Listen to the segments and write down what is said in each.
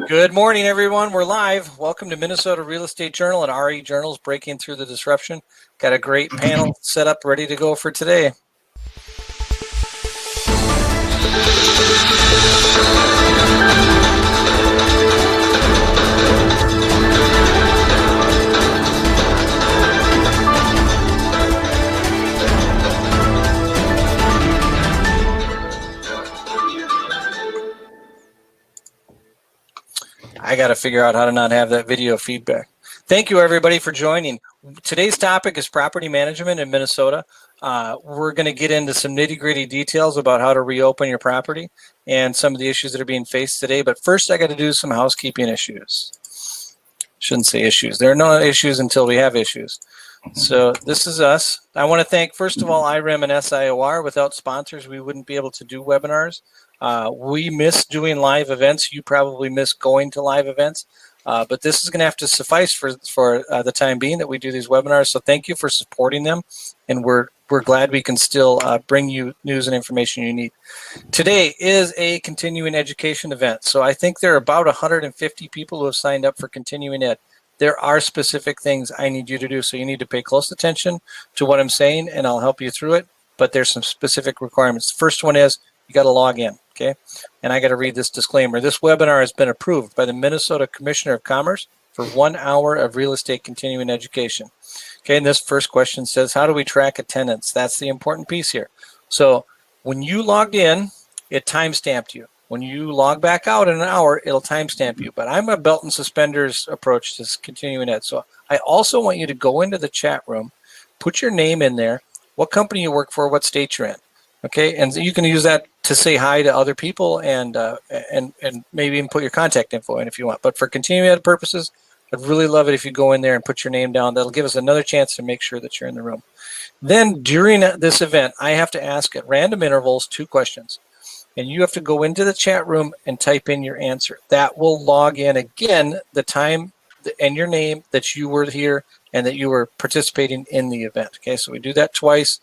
Good morning, everyone. We're live. Welcome to Minnesota Real Estate Journal and RE Journals Breaking Through the Disruption. Got a great panel set up, ready to go for today. I got to figure out how to not have that video feedback. Thank you, everybody, for joining. Today's topic is property management in Minnesota. We're going to get into some nitty-gritty details about how to reopen your property and some of the issues that are being faced today. But first, I got to do some housekeeping issues. Shouldn't say issues. There are no issues until we have issues. So this is us. I want to thank, first of all, IREM and SIOR. Without sponsors, we wouldn't be able to do webinars. We miss doing live events. You probably miss going to live events. But this is going to have to suffice for the time being that we do these webinars. So thank you for supporting them. And we're glad we can still bring you news and information you need. Today is a continuing education event. So I think there are about 150 people who have signed up for continuing ed. There are specific things I need you to do. So you need to pay close attention to what I'm saying, and I'll help you through it. But there's some specific requirements. The first one is you got to log in. Okay, and I got to read this disclaimer. This webinar has been approved by the Minnesota Commissioner of Commerce for 1 hour of real estate continuing education. Okay, and this first question says, how do we track attendance? That's the important piece here. So when you logged in, it timestamped you. When you log back out in an hour, it'll timestamp you. But I'm a belt and suspenders approach to continuing ed. So I also want you to go into the chat room, put your name in there, what company you work for, what state you're in. Okay, and you can use that to say hi to other people and maybe even put your contact info in if you want. But for continuing ed purposes, I'd really love it if you go in there and put your name down. That'll give us another chance to make sure that you're in the room. Then during this event, I have to ask at random intervals 2 questions. And you have to go into the chat room and type in your answer. That will log in again the time and your name that you were here and that you were participating in the event. Okay, so we do that twice.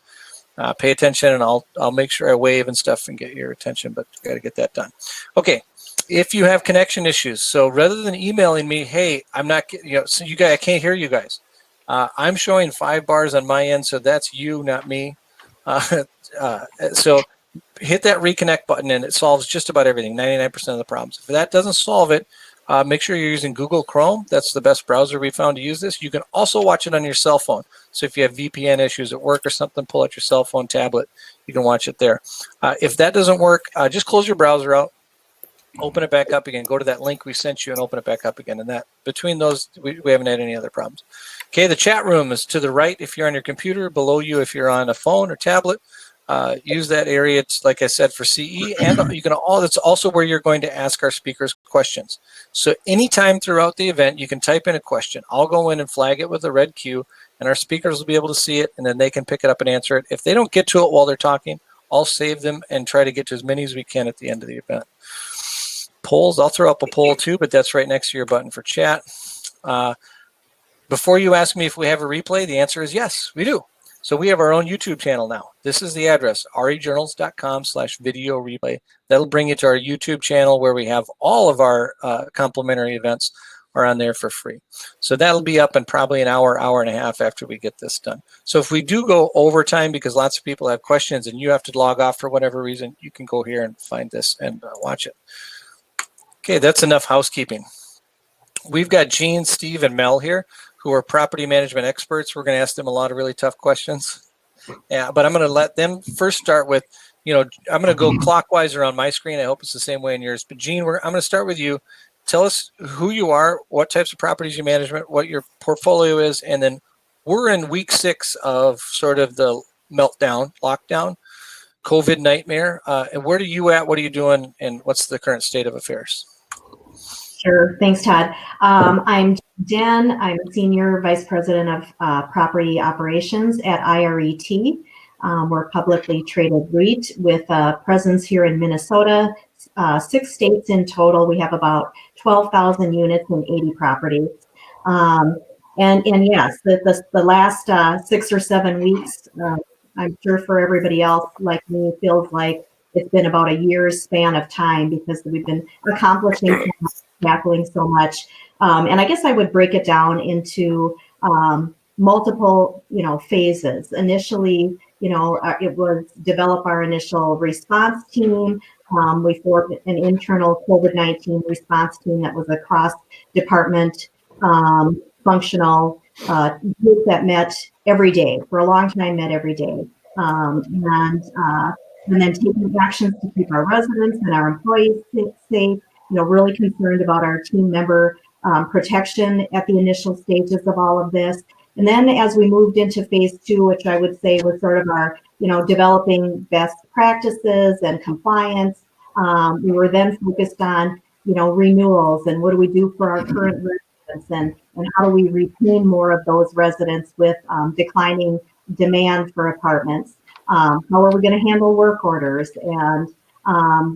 Pay attention, and I'll make sure I wave and stuff and get your attention, but got to get that done. Okay, if you have connection issues, so rather than emailing me, hey, I'm not, so you guys, I can't hear you guys. I'm showing 5 bars on my end, so that's you, not me. So hit that reconnect button, and it solves just about everything, 99% of the problems. If that doesn't solve it, make sure you're using Google Chrome. That's the best browser we found to use this. You can also watch it on your cell phone. So if you have VPN issues at work or something, pull out your cell phone, tablet. You can watch it there. If that doesn't work, just close your browser out, open it back up again, go to that link we sent you and open it back up again. And that between those, we haven't had any other problems. Okay, the chat room is to the right if you're on your computer, below you if you're on a phone or tablet. Use that area, like I said, for CE, and you can that's also where you're going to ask our speakers questions. So anytime throughout the event, you can type in a question. I'll go in and flag it with a red Q, and our speakers will be able to see it, and then they can pick it up and answer it. If they don't get to it while they're talking, I'll save them and try to get to as many as we can at the end of the event. Polls, I'll throw up a poll too, but that's right next to your button for chat. Before you ask me if we have a replay, the answer is yes, we do. So we have our own YouTube channel now. This is the address, rejournals.com/video replay. That'll bring you to our YouTube channel where we have all of our complimentary events are on there for free. So that'll be up in probably an hour, hour and a half after we get this done. So if we do go overtime because lots of people have questions and you have to log off for whatever reason, you can go here and find this and watch it. Okay, that's enough housekeeping. We've got Gene, Steve, and Mel here, who are property management experts. We're going to ask them a lot of really tough questions. Yeah, but I'm going to let them first start with, I'm going to go clockwise around my screen. I hope it's the same way in yours. But Gene, I'm going to start with you. Tell us who you are, what types of properties you manage, what your portfolio is, and then we're in week 6 of sort of the meltdown, lockdown, COVID nightmare. And where are you at? What are you doing? And what's the current state of affairs? Sure. Thanks, Todd. I'm Jen. I'm Senior Vice President of Property Operations at IRET. We're a publicly traded REIT with a presence here in Minnesota, 6 states in total. We have about 12,000 units and 80 properties. And yes, the last 6 or 7 weeks, I'm sure for everybody else like me, feels like it's been about a year's span of time because we've been accomplishing tackling so much. And I guess I would break it down into multiple, phases. Initially, it was develop our initial response team. We formed an internal COVID-19 response team that was a cross-department functional group that met every day for a long time, met every day. And then taking actions to keep our residents and our employees safe, really concerned about our team member protection at the initial stages of all of this. And then as we moved into phase 2, which I would say was sort of our, developing best practices and compliance, we were then focused on, renewals and what do we do for our current residents and how do we retain more of those residents with declining demand for apartments. How are we going to handle work orders and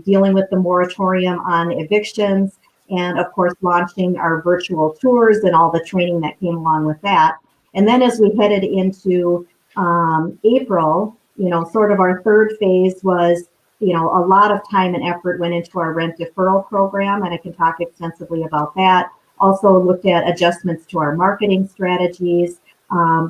dealing with the moratorium on evictions, and of course launching our virtual tours and all the training that came along with that. And then as we headed into April, sort of our third phase was, a lot of time and effort went into our rent deferral program, and I can talk extensively about that. Also looked at adjustments to our marketing strategies,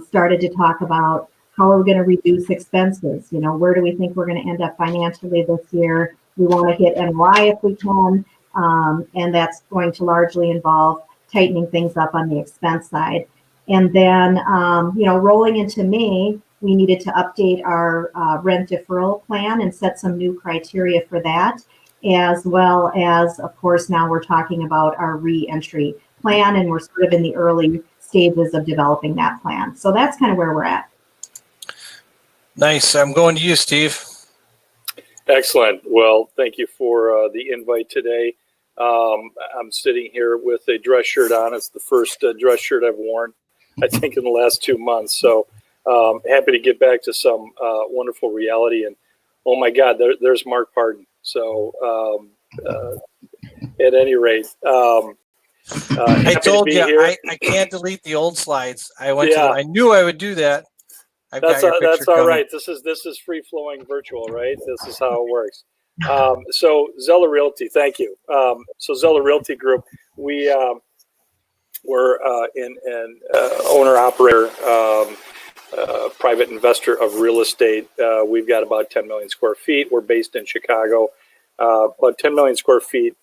started to talk about how are we going to reduce expenses? Where do we think we're going to end up financially this year? We want to hit NOI if we can, and that's going to largely involve tightening things up on the expense side. And then, rolling into May, we needed to update our rent deferral plan and set some new criteria for that, as well as, of course, now we're talking about our re-entry plan, and we're sort of in the early stages of developing that plan. So that's kind of where we're at. Nice. I'm going to you, Steve. Excellent. Well, thank you for the invite today. I'm sitting here with a dress shirt on. It's the first dress shirt I've worn, I think, in the last 2 months. So happy to get back to some wonderful reality. And oh my God, there's Mark Pardon. So at any rate, I told you I can't delete the old slides. I knew I would do that. That's all right. This is free flowing virtual, right? This is how it works. So Zeller Realty, thank you. So Zeller Realty Group, we're an owner operator, private investor of real estate. We've got about 10 million square feet. We're based in Chicago, about 10 million square feet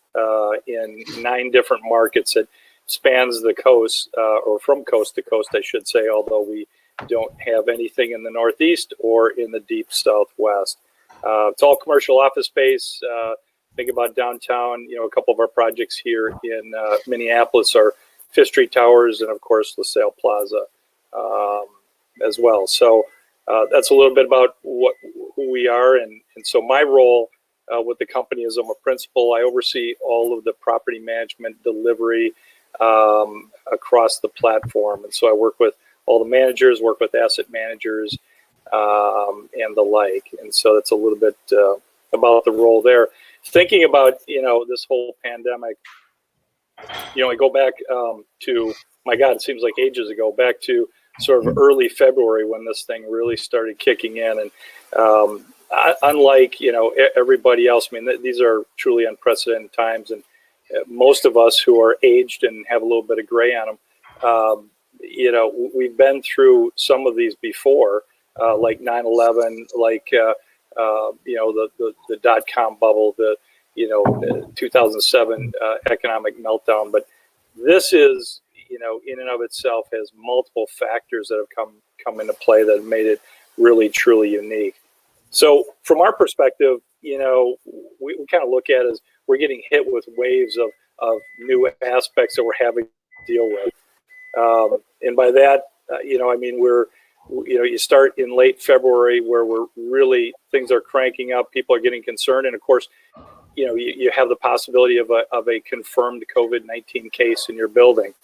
in 9 different markets. It spans the coast, or from coast to coast, I should say, although we don't have anything in the Northeast or in the deep Southwest. It's all commercial office space. Think about downtown. A couple of our projects here in Minneapolis are Fifth Street Towers and, of course, LaSalle Plaza as well. So that's a little bit about who we are. And so my role with the company is I'm a principal. I oversee all of the property management delivery across the platform. And so I work with all the managers, work with asset managers, and the like. And so that's a little bit about the role there. Thinking about, this whole pandemic, I go back to, my God, it seems like ages ago, back to sort of early February when this thing really started kicking in. And unlike, everybody else, I mean, these are truly unprecedented times. And most of us who are aged and have a little bit of gray on them, we've been through some of these before, like 9/11, like, the dot-com bubble, the 2007 economic meltdown. But this is, in and of itself has multiple factors that have come into play that have made it really, truly unique. So from our perspective, we kind of look at it as we're getting hit with waves of new aspects that we're having to deal with. And by that, I mean, you start in late February where things are cranking up, people are getting concerned. And of course, you have the possibility of a confirmed COVID-19 case in your building.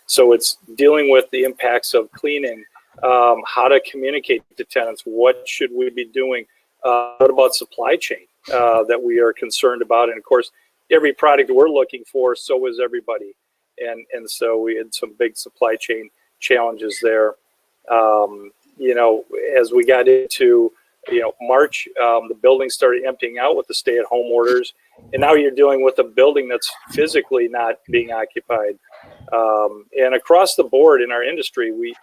So it's dealing with the impacts of cleaning, how to communicate to tenants, what should we be doing, what about supply chain that we are concerned about. And of course, every product we're looking for, so is everybody. And so we had some big supply chain challenges there. As we got into March, the building started emptying out with the stay-at-home orders, and now you're dealing with a building that's physically not being occupied. And across the board in our industry, we,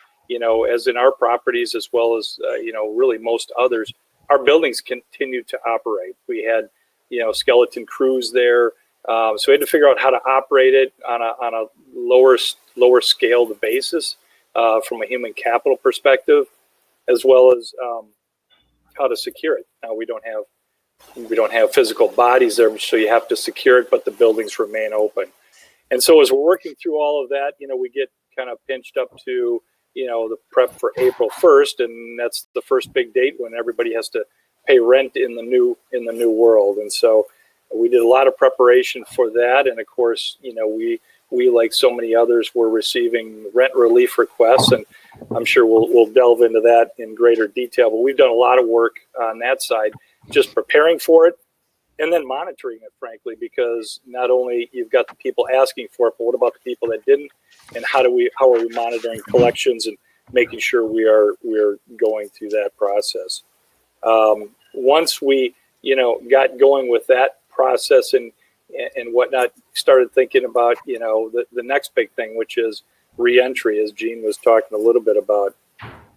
as in our properties as well as really most others, our buildings continued to operate. We had skeleton crews there, so we had to figure out how to operate it on a lower scaled basis from a human capital perspective, as well as how to secure it. Now we don't have physical bodies there, so you have to secure it, but the buildings remain open. And so as we're working through all of that, we get kind of pinched up to the prep for April 1st, and that's the first big date when everybody has to pay rent in the new world. And so we did a lot of preparation for that, and of course, we like so many others were receiving rent relief requests, and I'm sure we'll delve into that in greater detail. But we've done a lot of work on that side, just preparing for it and then monitoring it, frankly, because not only you've got the people asking for it, but what about the people that didn't, and how are we monitoring collections and making sure we're going through that process. Once we got going with that process and whatnot, started thinking about the next big thing, which is reentry, as Gene was talking a little bit about.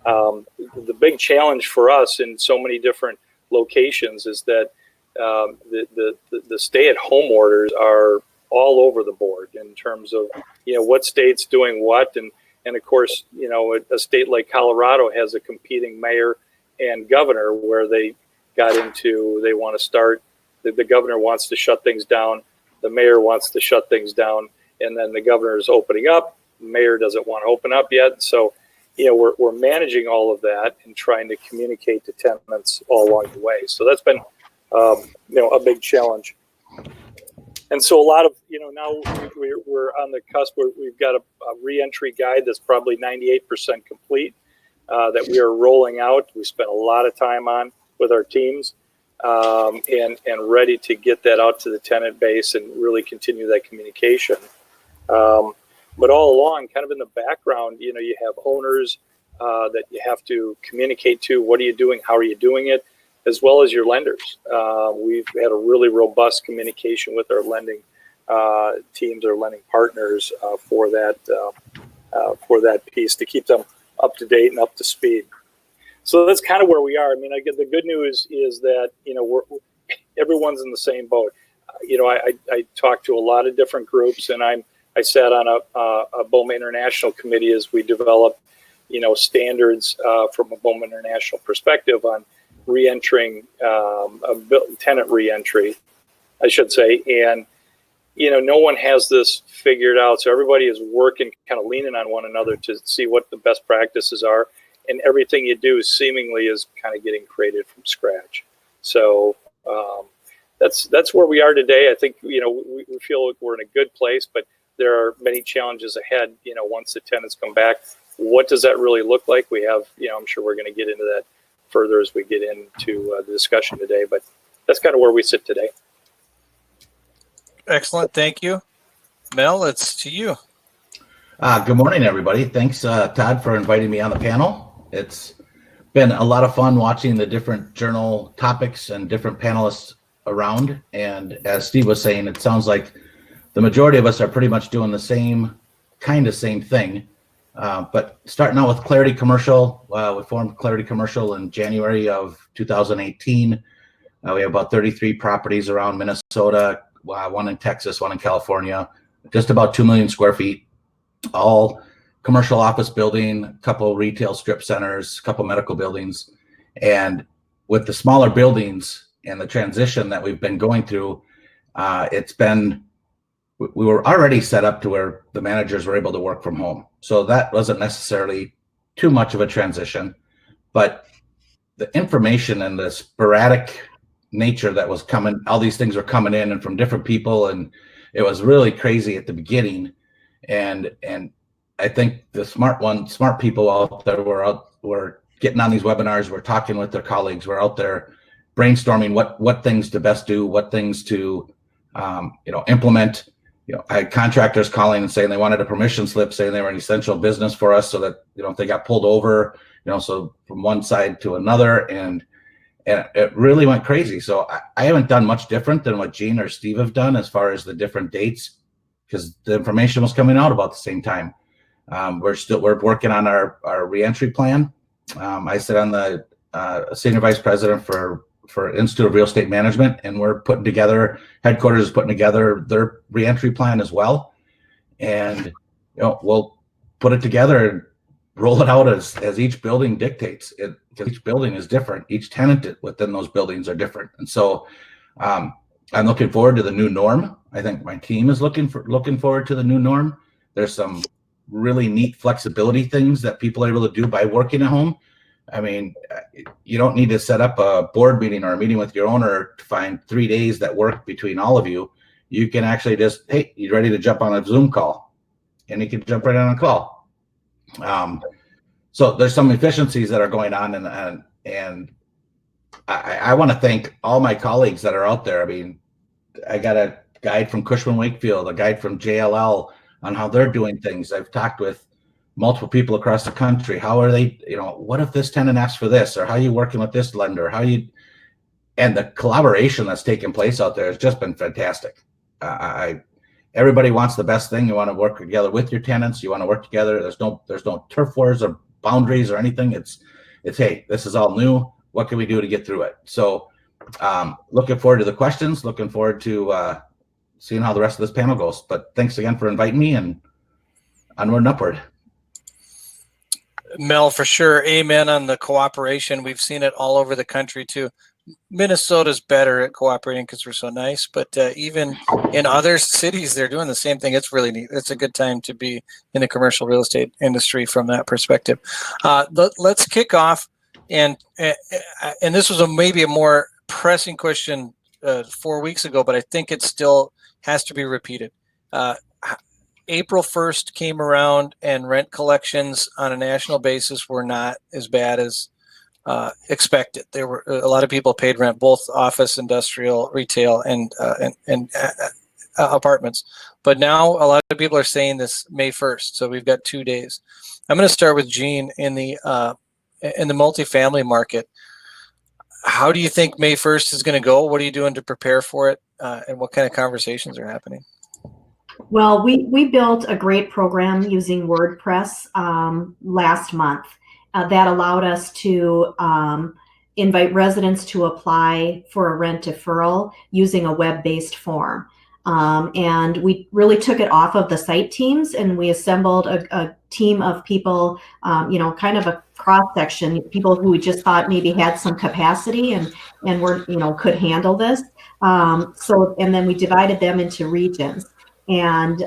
The big challenge for us in so many different locations is that the stay-at-home orders are all over the board in terms of what state's doing what, and of course a state like Colorado has a competing mayor and governor where they want to start. The governor wants to shut things down, the mayor wants to shut things down, and then the governor is opening up. The mayor doesn't want to open up yet, so we're managing all of that and trying to communicate to tenants all along the way. So that's been a big challenge. And so a lot of now we're on the cusp where we've got a reentry guide that's probably 98% complete that we are rolling out. We spent a lot of time on with our teams. And ready to get that out to the tenant base and really continue that communication. But all along, kind of in the background, you have owners that you have to communicate to. What are you doing? How are you doing it? As well as your lenders. We've had a really robust communication with our lending teams, our lending partners for that piece to keep them up to date and up to speed. So that's kind of where we are. I mean, the good news is that everyone's in the same boat. I talked to a lot of different groups, and I sat on a BOMA International committee as we developed, standards from a BOMA International perspective on re-entering, tenant re-entry, I should say. And no one has this figured out, so everybody is working, kind of leaning on one another to see what the best practices are. And everything you do seemingly is kind of getting created from scratch. So that's where we are today. I think we feel like we're in a good place, but there are many challenges ahead. Once the tenants come back, what does that really look like? We have, I'm sure we're going to get into that further as we get into the discussion today. But that's kind of where we sit today. Excellent, thank you, Mel. It's to you. Good morning, everybody. Thanks, Todd, for inviting me on the panel. It's been a lot of fun watching the different journal topics and different panelists around. And as Steve was saying, it sounds like the majority of us are pretty much doing the same thing. But starting out with Clarity Commercial, we formed Clarity Commercial in January of 2018. We have about 33 properties around Minnesota, one in Texas, one in California, just about 2 million square feet, all commercial office building, a couple retail strip centers, a couple medical buildings. And with the smaller buildings and the transition that we've been going through, we were already set up to where the managers were able to work from home. So that wasn't necessarily too much of a transition, but the information and the sporadic nature that was coming, all these things were coming in and from different people. And it was really crazy at the beginning. And I think the smart people out there were getting on these webinars, we're talking with their colleagues, we're out there brainstorming what things to best do, what things to implement. I had contractors calling and saying they wanted a permission slip saying they were an essential business for us, so that if they got pulled over, so from one side to another. And and it really went crazy. So I haven't done much different than what Gene or Steve have done as far as the different dates, because the information was coming out about the same time. We're working on our reentry plan. I sit on the senior vice president for Institute of Real Estate Management, and we're putting together, headquarters is putting together their reentry plan as well. And we'll put it together and roll it out as each building dictates. Because each building is different. Each tenant within those buildings are different. And so I'm looking forward to the new norm. I think my team is looking forward to the new norm. There's some really neat flexibility things that people are able to do by working at home. I mean, you don't need to set up a board meeting or a meeting with your owner to find 3 days that work between all of you. You can actually just, hey, you ready to jump on a Zoom call? And you can jump right on a call. So there's some efficiencies that are going on, and I want to thank all my colleagues that are out there. I mean, I got a guide from Cushman Wakefield, a guide from JLL on how they're doing things. I've talked with multiple people across the country. How are they, what if this tenant asks for this, or how are you working with this lender? And the collaboration that's taking place out there has just been fantastic. Everybody wants the best thing. You want to work together with your tenants. You want to work together. There's no turf wars or boundaries or anything. It's hey, this is all new. What can we do to get through it? So looking forward to the questions, looking forward to seeing how the rest of this panel goes. But thanks again for inviting me, and onward and upward. Mel, for sure. Amen on the cooperation. We've seen it all over the country too. Minnesota's better at cooperating because we're so nice, but even in other cities, they're doing the same thing. It's really neat. It's a good time to be in the commercial real estate industry from that perspective. Let's kick off, and this was maybe a more pressing question 4 weeks ago, but I think it still has to be repeated. April 1st came around, and rent collections on a national basis were not as bad as expected. There were a lot of people paid rent, both office, industrial, retail, and apartments. But now a lot of people are saying this May 1st. So we've got 2 days. I'm going to start with Gene in the multifamily market. How do you think May 1st is going to go? What are you doing to prepare for it? And what kind of conversations are happening? Well, we built a great program using WordPress last month. That allowed us to invite residents to apply for a rent deferral using a web-based form. And we really took it off of the site teams, and we assembled a team of people, kind of a cross-section, people who we just thought maybe had some capacity and were, could handle this. And then we divided them into regions. And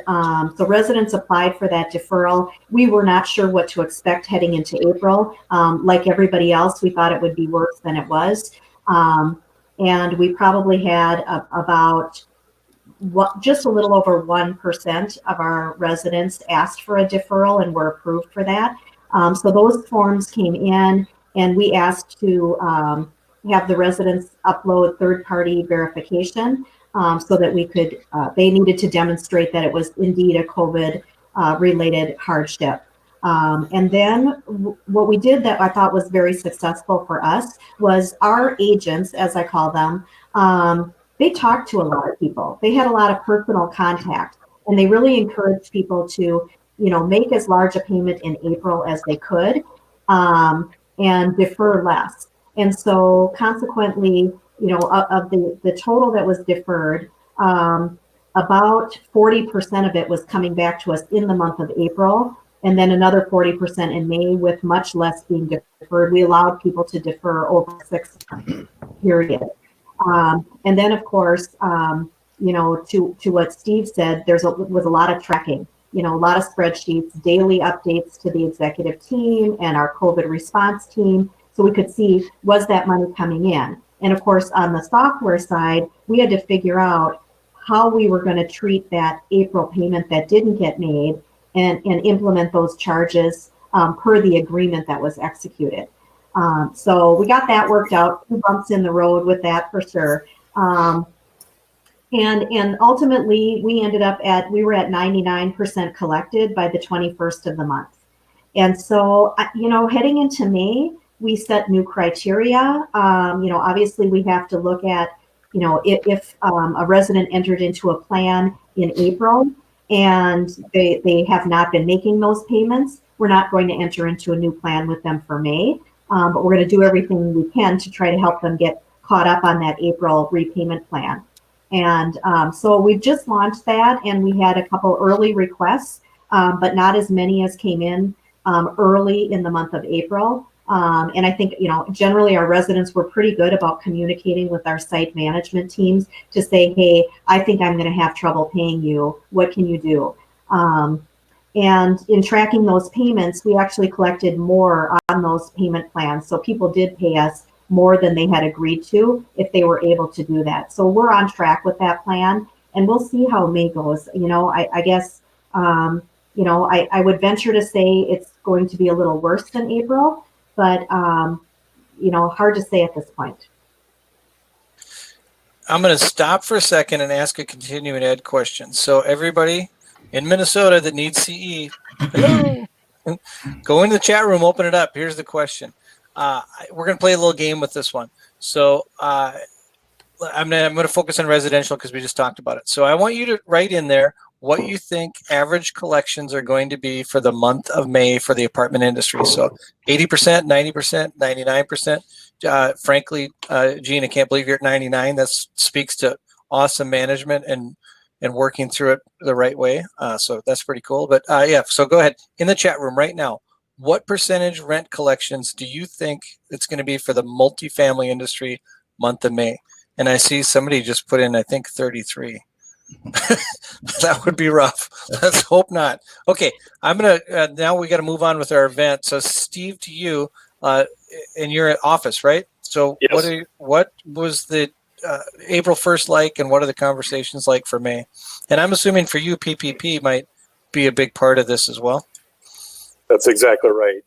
so residents applied for that deferral. We were not sure what to expect heading into April. Like everybody else, we thought it would be worse than it was. And we probably had just a little over 1% of our residents asked for a deferral and were approved for that. So those forms came in, and we asked to have the residents upload third-party verification. So that we could, they needed to demonstrate that it was indeed a COVID related hardship. And then what we did that I thought was very successful for us was our agents, as I call them, they talked to a lot of people. They had a lot of personal contact, and they really encouraged people to, make as large a payment in April as they could and defer less. And so consequently, of the total that was deferred, about 40% of it was coming back to us in the month of April, and then another 40% in May, with much less being deferred. We allowed people to defer over a 6-month period. And then, of course, to what Steve said, was a lot of tracking, a lot of spreadsheets, daily updates to the executive team and our COVID response team, so we could see, was that money coming in? And of course, on the software side, we had to figure out how we were going to treat that April payment that didn't get made and implement those charges per the agreement that was executed. So we got that worked out, 2 bumps in the road with that for sure. And ultimately, we were at 99% collected by the 21st of the month. And so, heading into May, we set new criteria. Obviously we have to look at, if a resident entered into a plan in April and they have not been making those payments, we're not going to enter into a new plan with them for May. But we're going to do everything we can to try to help them get caught up on that April repayment plan. And so we've just launched that, and we had a couple early requests, but not as many as came in early in the month of April. And I think, generally our residents were pretty good about communicating with our site management teams to say, hey, I think I'm going to have trouble paying you. What can you do? And in tracking those payments, we actually collected more on those payment plans. So people did pay us more than they had agreed to if they were able to do that. So we're on track with that plan, and we'll see how May goes. I guess, I would venture to say it's going to be a little worse than April, but, hard to say at this point. I'm going to stop for a second and ask a continuing ed question. So everybody in Minnesota that needs CE, hello, go into the chat room, open it up. Here's the question. We're going to play a little game with this one. So I'm going to focus on residential because we just talked about it. So I want you to write in there what you think average collections are going to be for the month of May for the apartment industry. So 80%, 90%, 99%. Frankly, Gene, I can't believe you're at 99. That speaks to awesome management and working through it the right way. So that's pretty cool. But yeah, so go ahead in the chat room right now. What percentage rent collections do you think it's going to be for the multifamily industry month of May? And I see somebody just put in, I think 33. That would be rough. Let's hope not. Okay, I'm gonna now we got to move on with our event. So Steve, to you, in your office, right? So yes. What was the April 1st like, and what are the conversations like for May? And I'm assuming for you, PPP might be a big part of this as well. That's exactly right.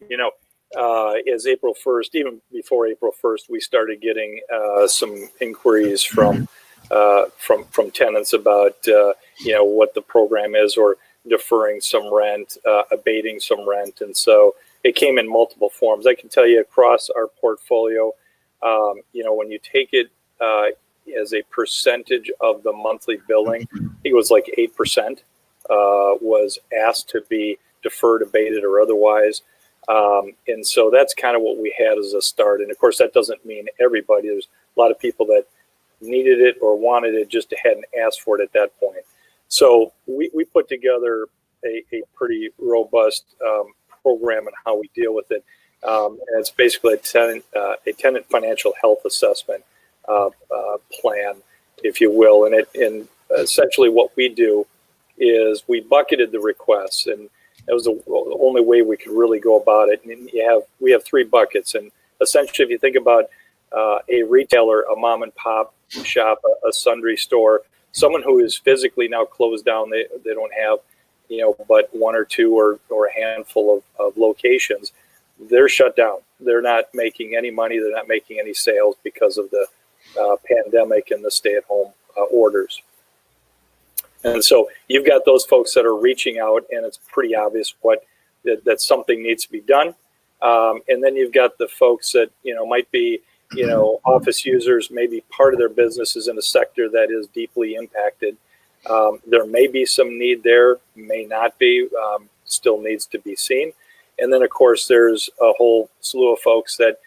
As April 1st, even before April 1st, we started getting some inquiries from tenants about what the program is, or deferring some rent, abating some rent, and so it came in multiple forms. I can tell you across our portfolio, when you take it as a percentage of the monthly billing, I think it was like 8% was asked to be deferred, abated, or otherwise. And so that's kind of what we had as a start. And of course, that doesn't mean everybody. There's a lot of people that needed it or wanted it, just hadn't asked for it at that point. So we put together a pretty robust program on how we deal with it. And it's basically a tenant financial health assessment plan, if you will. And essentially what we do is we bucketed the requests, and that was the only way we could really go about it. And we have 3 buckets. And essentially, if you think about a retailer, a mom and pop shop, a sundry store, someone who is physically now closed down, they don't have, but 1 or 2 or a handful of locations, they're shut down. They're not making any money. They're not making any sales because of the pandemic and the stay-at-home orders. And so you've got those folks that are reaching out, and it's pretty obvious that something needs to be done. And then you've got the folks that, might be, office users, maybe part of their business is in a sector that is deeply impacted. There may be some need there, may not be, still needs to be seen. And then, of course, there's a whole slew of folks that,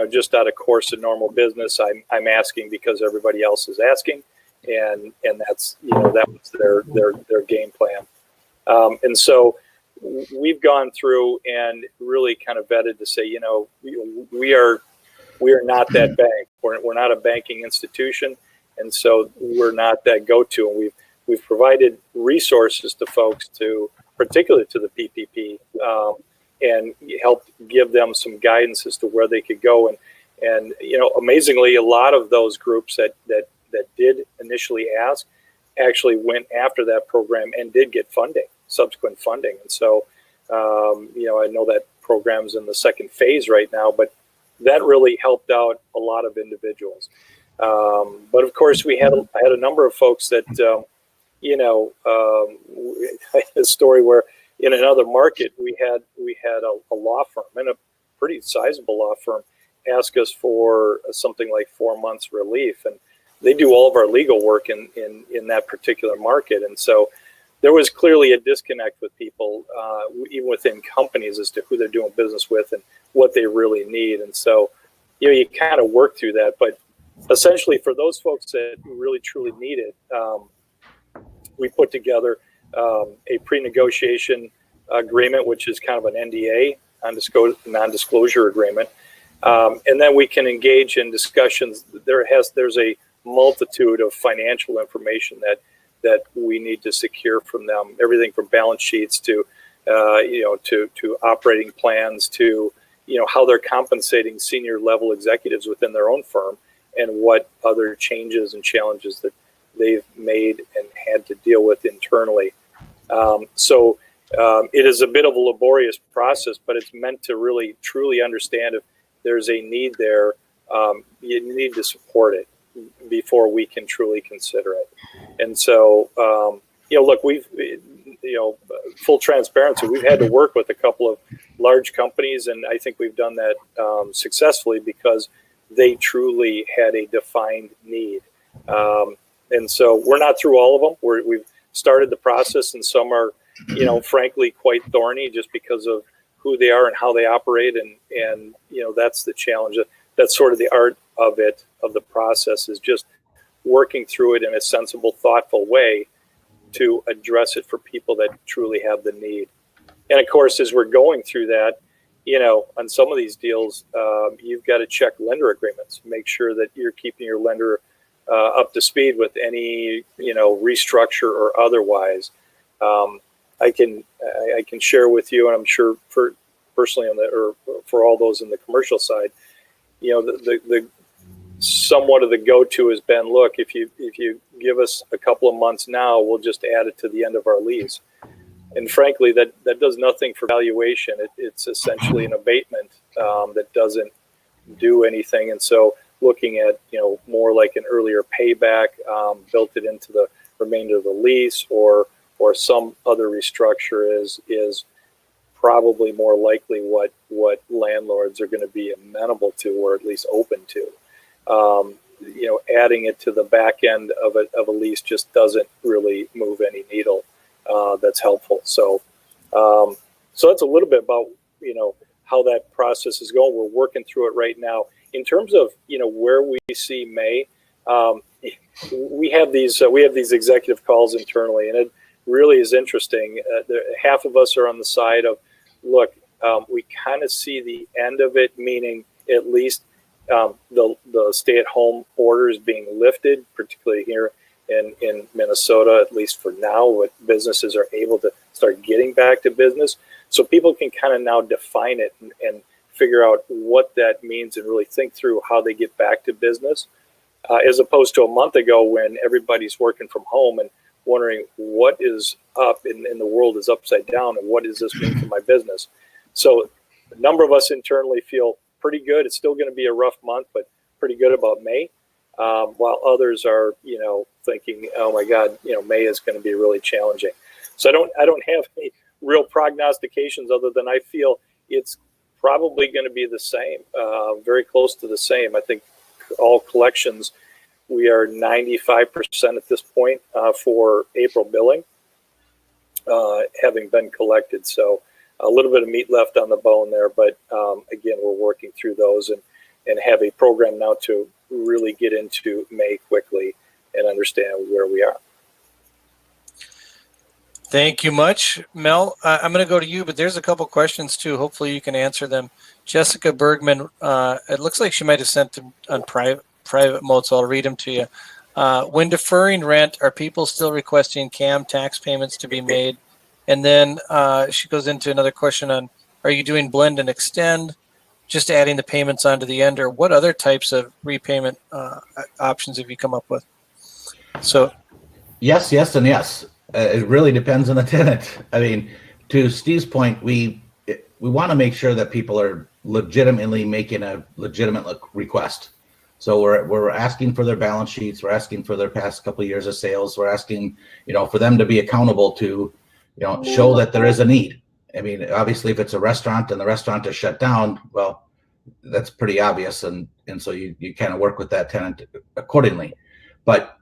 just out of course of normal business, I'm asking because everybody else is asking. And that's, that was their game plan. And so we've gone through and really kind of vetted to say, we are not that bank. We're not a banking institution. And so we're not that go-to. And we've provided resources to folks particularly to the PPP, and helped give them some guidance as to where they could go. And amazingly, a lot of those groups that did initially ask actually went after that program and did get subsequent funding. And so, I know that program's in the second phase right now, but that really helped out a lot of individuals. But of course, I had a number of folks that, a story where in another market, we had a law firm, and pretty sizable law firm, ask us for something like 4 months relief, and they do all of our legal work in that particular market. And so there was clearly a disconnect with people, even within companies, as to who they're doing business with and what they really need. And so, you kind of work through that. But essentially, for those folks that really truly need it, we put together a pre-negotiation agreement, which is kind of an NDA, non-disclosure agreement. And then we can engage in discussions. There's a multitude of financial information that we need to secure from them. Everything from balance sheets to operating plans to how they're compensating senior level executives within their own firm, and what other changes and challenges that they've made and had to deal with internally. So it is a bit of a laborious process, but it's meant to really truly understand if there's a need there. You need to support it before we can truly consider it. And so, look, we've, full transparency, we've had to work with a couple of large companies, and I think we've done that successfully because they truly had a defined need. And so we're not through all of them. We've started the process, and some are, frankly, quite thorny just because of who they are and how they operate. And that's the challenge. That's sort of the art of it, of the process, is just working through it in a sensible, thoughtful way to address it for people that truly have the need. And of course, as we're going through that, on some of these deals, you've got to check lender agreements, make sure that you're keeping your lender up to speed with any, restructure or otherwise. I can share with you, and I'm sure for personally or for all those in the commercial side, the somewhat of the go-to has been, look, if you give us a couple of months now, we'll just add it to the end of our lease. And frankly, that does nothing for valuation. It's essentially an abatement that doesn't do anything. And so looking at, more like an earlier payback, built it into the remainder of the lease, or some other restructure is probably more likely what landlords are going to be amenable to, or at least open to. Adding it to the back end of a lease just doesn't really move any needle that's helpful. So that's a little bit about how that process is going. We're working through it right now. In terms of where we see May, we have these executive calls internally, and it really is interesting. Half of us are on the side of, look, we kind of see the end of it, meaning at least the stay-at-home orders being lifted, particularly here in Minnesota, at least for now, what businesses are able to start getting back to business. So people can kind of now define it and figure out what that means and really think through how they get back to business, as opposed to a month ago when everybody's working from home and wondering what is up and the world is upside down, and what does this mean for my business. So a number of us internally feel pretty good. It's still going to be a rough month, but pretty good about May, while others are, thinking, oh my God, May is going to be really challenging. So I don't have any real prognostications other than I feel it's probably going to be the same, very close to the same. I think all collections, we are 95% at this point for April billing, having been collected. So a little bit of meat left on the bone there, but again, we're working through those and have a program now to really get into May quickly and understand where we are. Thank you much, Mel. I'm going to go to you, but there's a couple questions too. Hopefully you can answer them. Jessica Bergman, it looks like she might have sent them on private mode, so I'll read them to you. When deferring rent, are people still requesting CAM tax payments to be made? And then she goes into another question on, are you doing blend and extend, just adding the payments onto the end, or what other types of repayment options have you come up with? So, Yes, and yes. It really depends on the tenant. I mean, to Steve's point, we want to make sure that people are legitimately making a legitimate request. So we're asking for their balance sheets. We're asking for their past couple of years of sales. We're asking, for them to be accountable to, show that there is a need. I mean, obviously, if it's a restaurant and the restaurant is shut down, well, that's pretty obvious, and so you kind of work with that tenant accordingly. But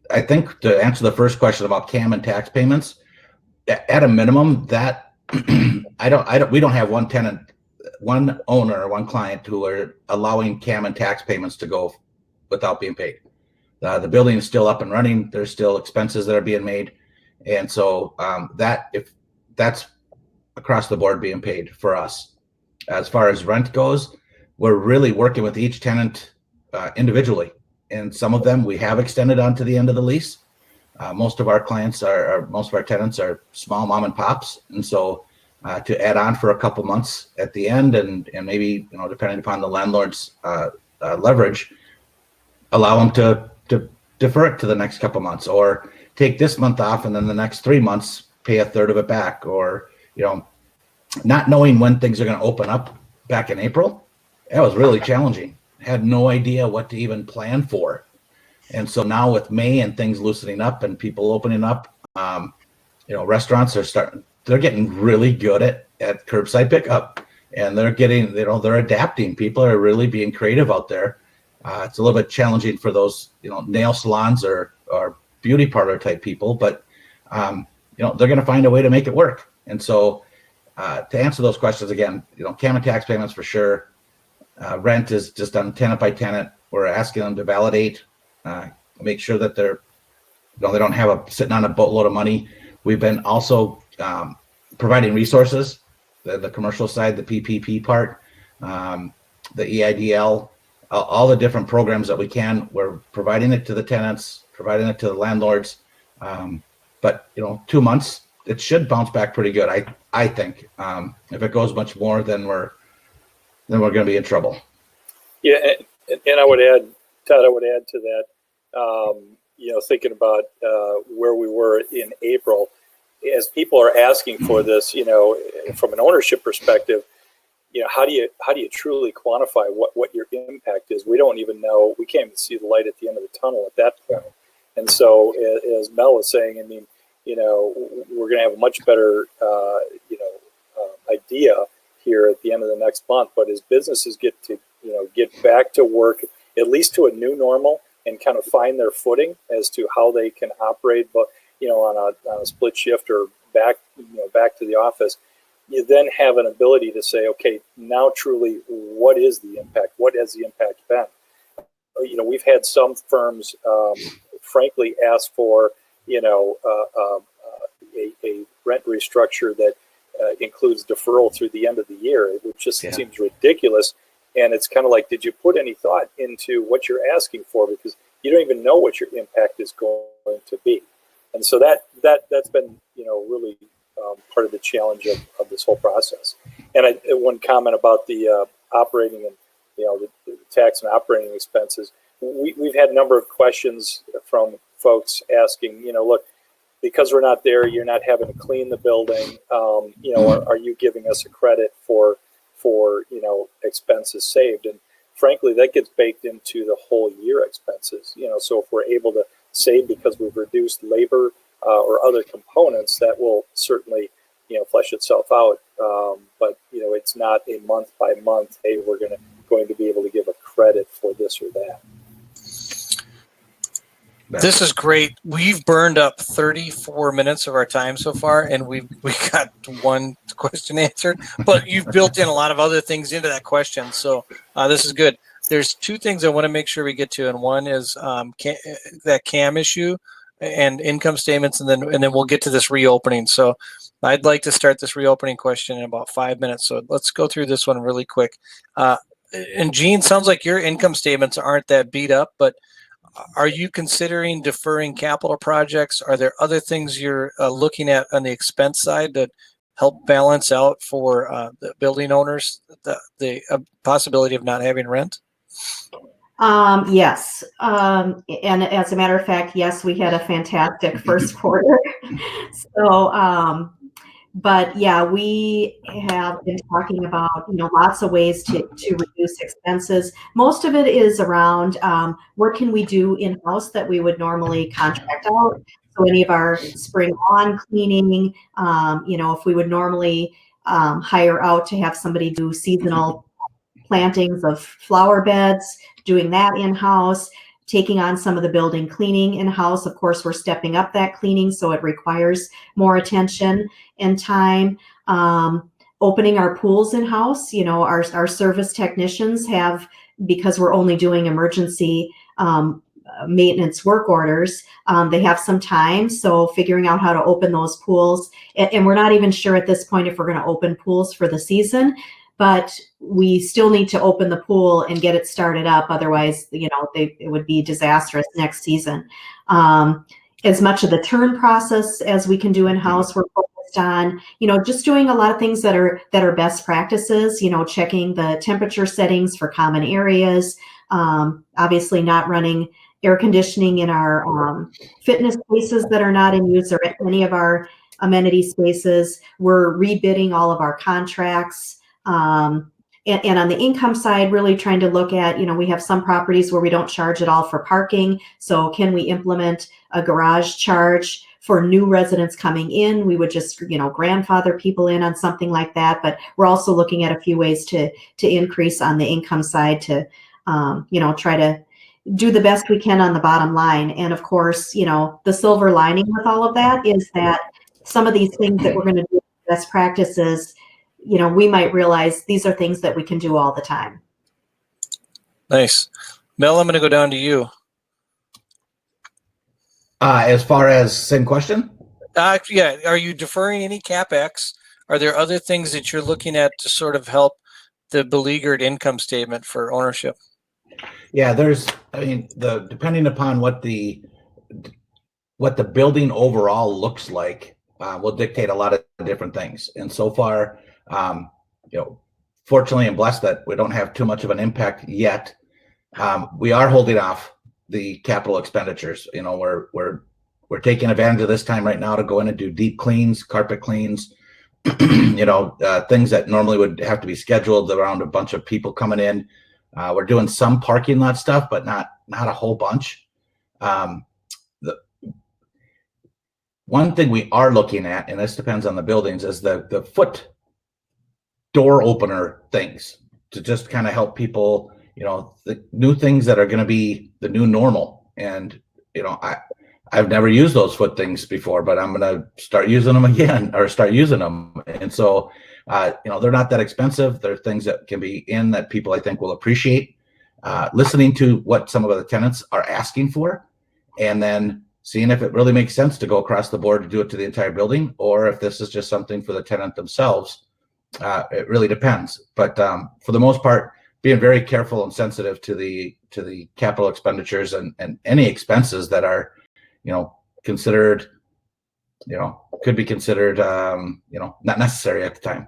I think to answer the first question about CAM and tax payments, at a minimum, that we don't have one tenant, one owner, one client who are allowing CAM and tax payments to go without being paid. The building is still up and running. There's still expenses that are being made, and so if that's across the board being paid for us. As far as rent goes, we're really working with each tenant individually, and some of them we have extended on to the end of the lease. Most of our clients most of our tenants are small mom and pops, and so to add on for a couple months at the end, and maybe depending upon the landlord's leverage, allow them to defer it to the next couple months, or take this month off and then the next 3 months pay a third of it back, or not knowing when things are going to open up back in April. That was really challenging. Had no idea what to even plan for. And so now with May and things loosening up and people opening up, restaurants they're getting really good at curbside pickup, and they're adapting. People are really being creative out there. It's a little bit challenging for those, nail salons or beauty parlor type people, but they're going to find a way to make it work. And so to answer those questions again, CAM and tax payments for sure. Rent is just on tenant by tenant. We're asking them to validate, make sure that they don't have sitting on a boatload of money. We've been also providing resources, the commercial side, the PPP part, the EIDL, all the different programs that we can. We're providing it to the tenants, providing it to the landlords. But 2 months, it should bounce back pretty good. I think if it goes much more, then we're going to be in trouble. Yeah, and I would add, Todd, to that. Thinking about where we were in April, as people are asking for this, from an ownership perspective, how do you truly quantify what your impact is? We don't even know. We can't even see the light at the end of the tunnel at that point. And so, as Mel was saying, I mean, we're going to have a much better, idea here at the end of the next month. But as businesses get back to work, at least to a new normal, and kind of find their footing as to how they can operate, but on a split shift or back to the office, you then have an ability to say, okay, now truly, what is the impact? What has the impact been? We've had some firms, frankly, ask for a rent restructure that includes deferral through the end of the year, which just seems ridiculous. And it's kind of like, did you put any thought into what you're asking for? Because you don't even know what your impact is going to be. And so that's been, really part of the challenge of this whole process. And one comment about the operating and, the tax and operating expenses. We've had a number of questions from folks asking, look, because we're not there, you're not having to clean the building. Are you giving us a credit for expenses saved? And frankly, that gets baked into the whole year expenses. So if we're able to save because we've reduced labor or other components, that will certainly flesh itself out. But it's not a month by month. Hey, we're going to be able to give a credit for this or that. This is great. We've burned up 34 minutes of our time so far, and we got one question answered. But you've built in a lot of other things into that question, so this is good. There's two things I want to make sure we get to, and one is that CAM issue and income statements, and then we'll get to this reopening. So I'd like to start this reopening question in about 5 minutes. So let's go through this one really quick. And Gene, sounds like your income statements aren't that beat up, but are you considering deferring capital projects? Are there other things you're looking at on the expense side that help balance out for the building owners the possibility of not having rent? Yes. And as a matter of fact, yes, we had a fantastic first quarter. So But yeah, we have been talking about, lots of ways to reduce expenses. Most of it is around what can we do in-house that we would normally contract out. So any of our spring lawn cleaning, if we would normally hire out to have somebody do seasonal plantings of flower beds, doing that in-house, taking on some of the building cleaning in-house. Of course, we're stepping up that cleaning, so it requires more attention and time. Opening our pools in-house, our service technicians have, because we're only doing emergency maintenance work orders, they have some time. So figuring out how to open those pools, and we're not even sure at this point if we're going to open pools for the season, but we still need to open the pool and get it started up. Otherwise, it would be disastrous next season. As much of the turn process as we can do in-house, we're focused on, just doing a lot of things that are best practices, checking the temperature settings for common areas, obviously not running air conditioning in our fitness spaces that are not in use or any of our amenity spaces. We're rebidding all of our contracts. And on the income side, really trying to look at, we have some properties where we don't charge at all for parking. So can we implement a garage charge for new residents coming in? We would just, grandfather people in on something like that. But we're also looking at a few ways to increase on the income side to, try to do the best we can on the bottom line. And of course, the silver lining with all of that is that some of these things that we're going to do best practices, we might realize these are things that we can do all the time. Nice. Mel, I'm going to go down to you. As far as same question? Yeah. Are you deferring any CapEx? Are there other things that you're looking at to sort of help the beleaguered income statement for ownership? Yeah, depending upon what the building overall looks like, will dictate a lot of different things. And so far, fortunately and blessed that we don't have too much of an impact yet. We are holding off the capital expenditures. We're taking advantage of this time right now to go in and do deep cleans, carpet cleans, things that normally would have to be scheduled around a bunch of people coming in. We're doing some parking lot stuff, but not a whole bunch. The one thing we are looking at, and this depends on the buildings, is the foot door opener things to just kind of help people, the new things that are going to be the new normal. And, I've never used those foot things before, but I'm going to start using them again, or start using them. And so, they're not that expensive. They're things that can be in that people, I think, will appreciate. Listening to what some of the tenants are asking for, and then seeing if it really makes sense to go across the board to do it to the entire building, or if this is just something for the tenant themselves. It really depends. But for the most part, being very careful and sensitive to the capital expenditures and any expenses that are, considered, could be considered, not necessary at the time.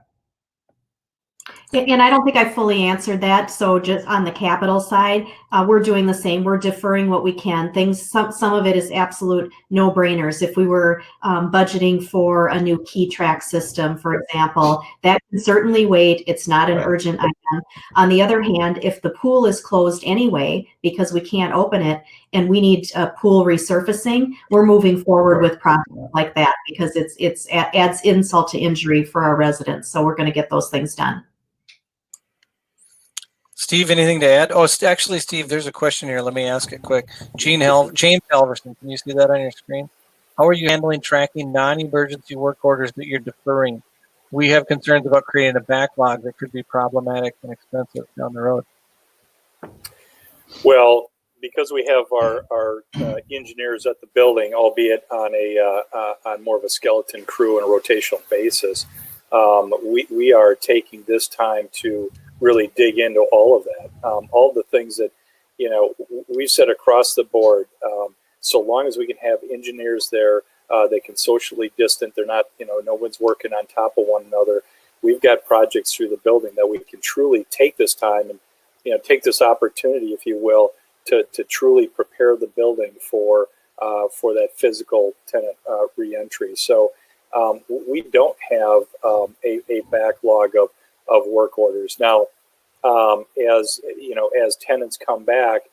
And I don't think I fully answered that. So just on the capital side, we're doing the same. We're deferring what we can. Some of it is absolute no-brainers. If we were budgeting for a new key track system, for example, that can certainly wait. It's not an urgent item. On the other hand, if the pool is closed anyway because we can't open it and we need a pool resurfacing, we're moving forward with projects like that because it adds insult to injury for our residents. So we're going to get those things done. Steve, anything to add? Oh, actually, Steve, there's a question here. Let me ask it quick. James Halverson, can you see that on your screen? How are you handling tracking non-emergency work orders that you're deferring? We have concerns about creating a backlog that could be problematic and expensive down the road. Well, because we have our engineers at the building, albeit on more of a skeleton crew and a rotational basis, we are taking this time to really dig into all of that. All the things that, we've said across the board, so long as we can have engineers there, they can socially distant, they're not, no one's working on top of one another. We've got projects through the building that we can truly take this time and, take this opportunity, if you will, to truly prepare the building for that physical tenant reentry. So we don't have a backlog of work orders. Now, as you know, as tenants come back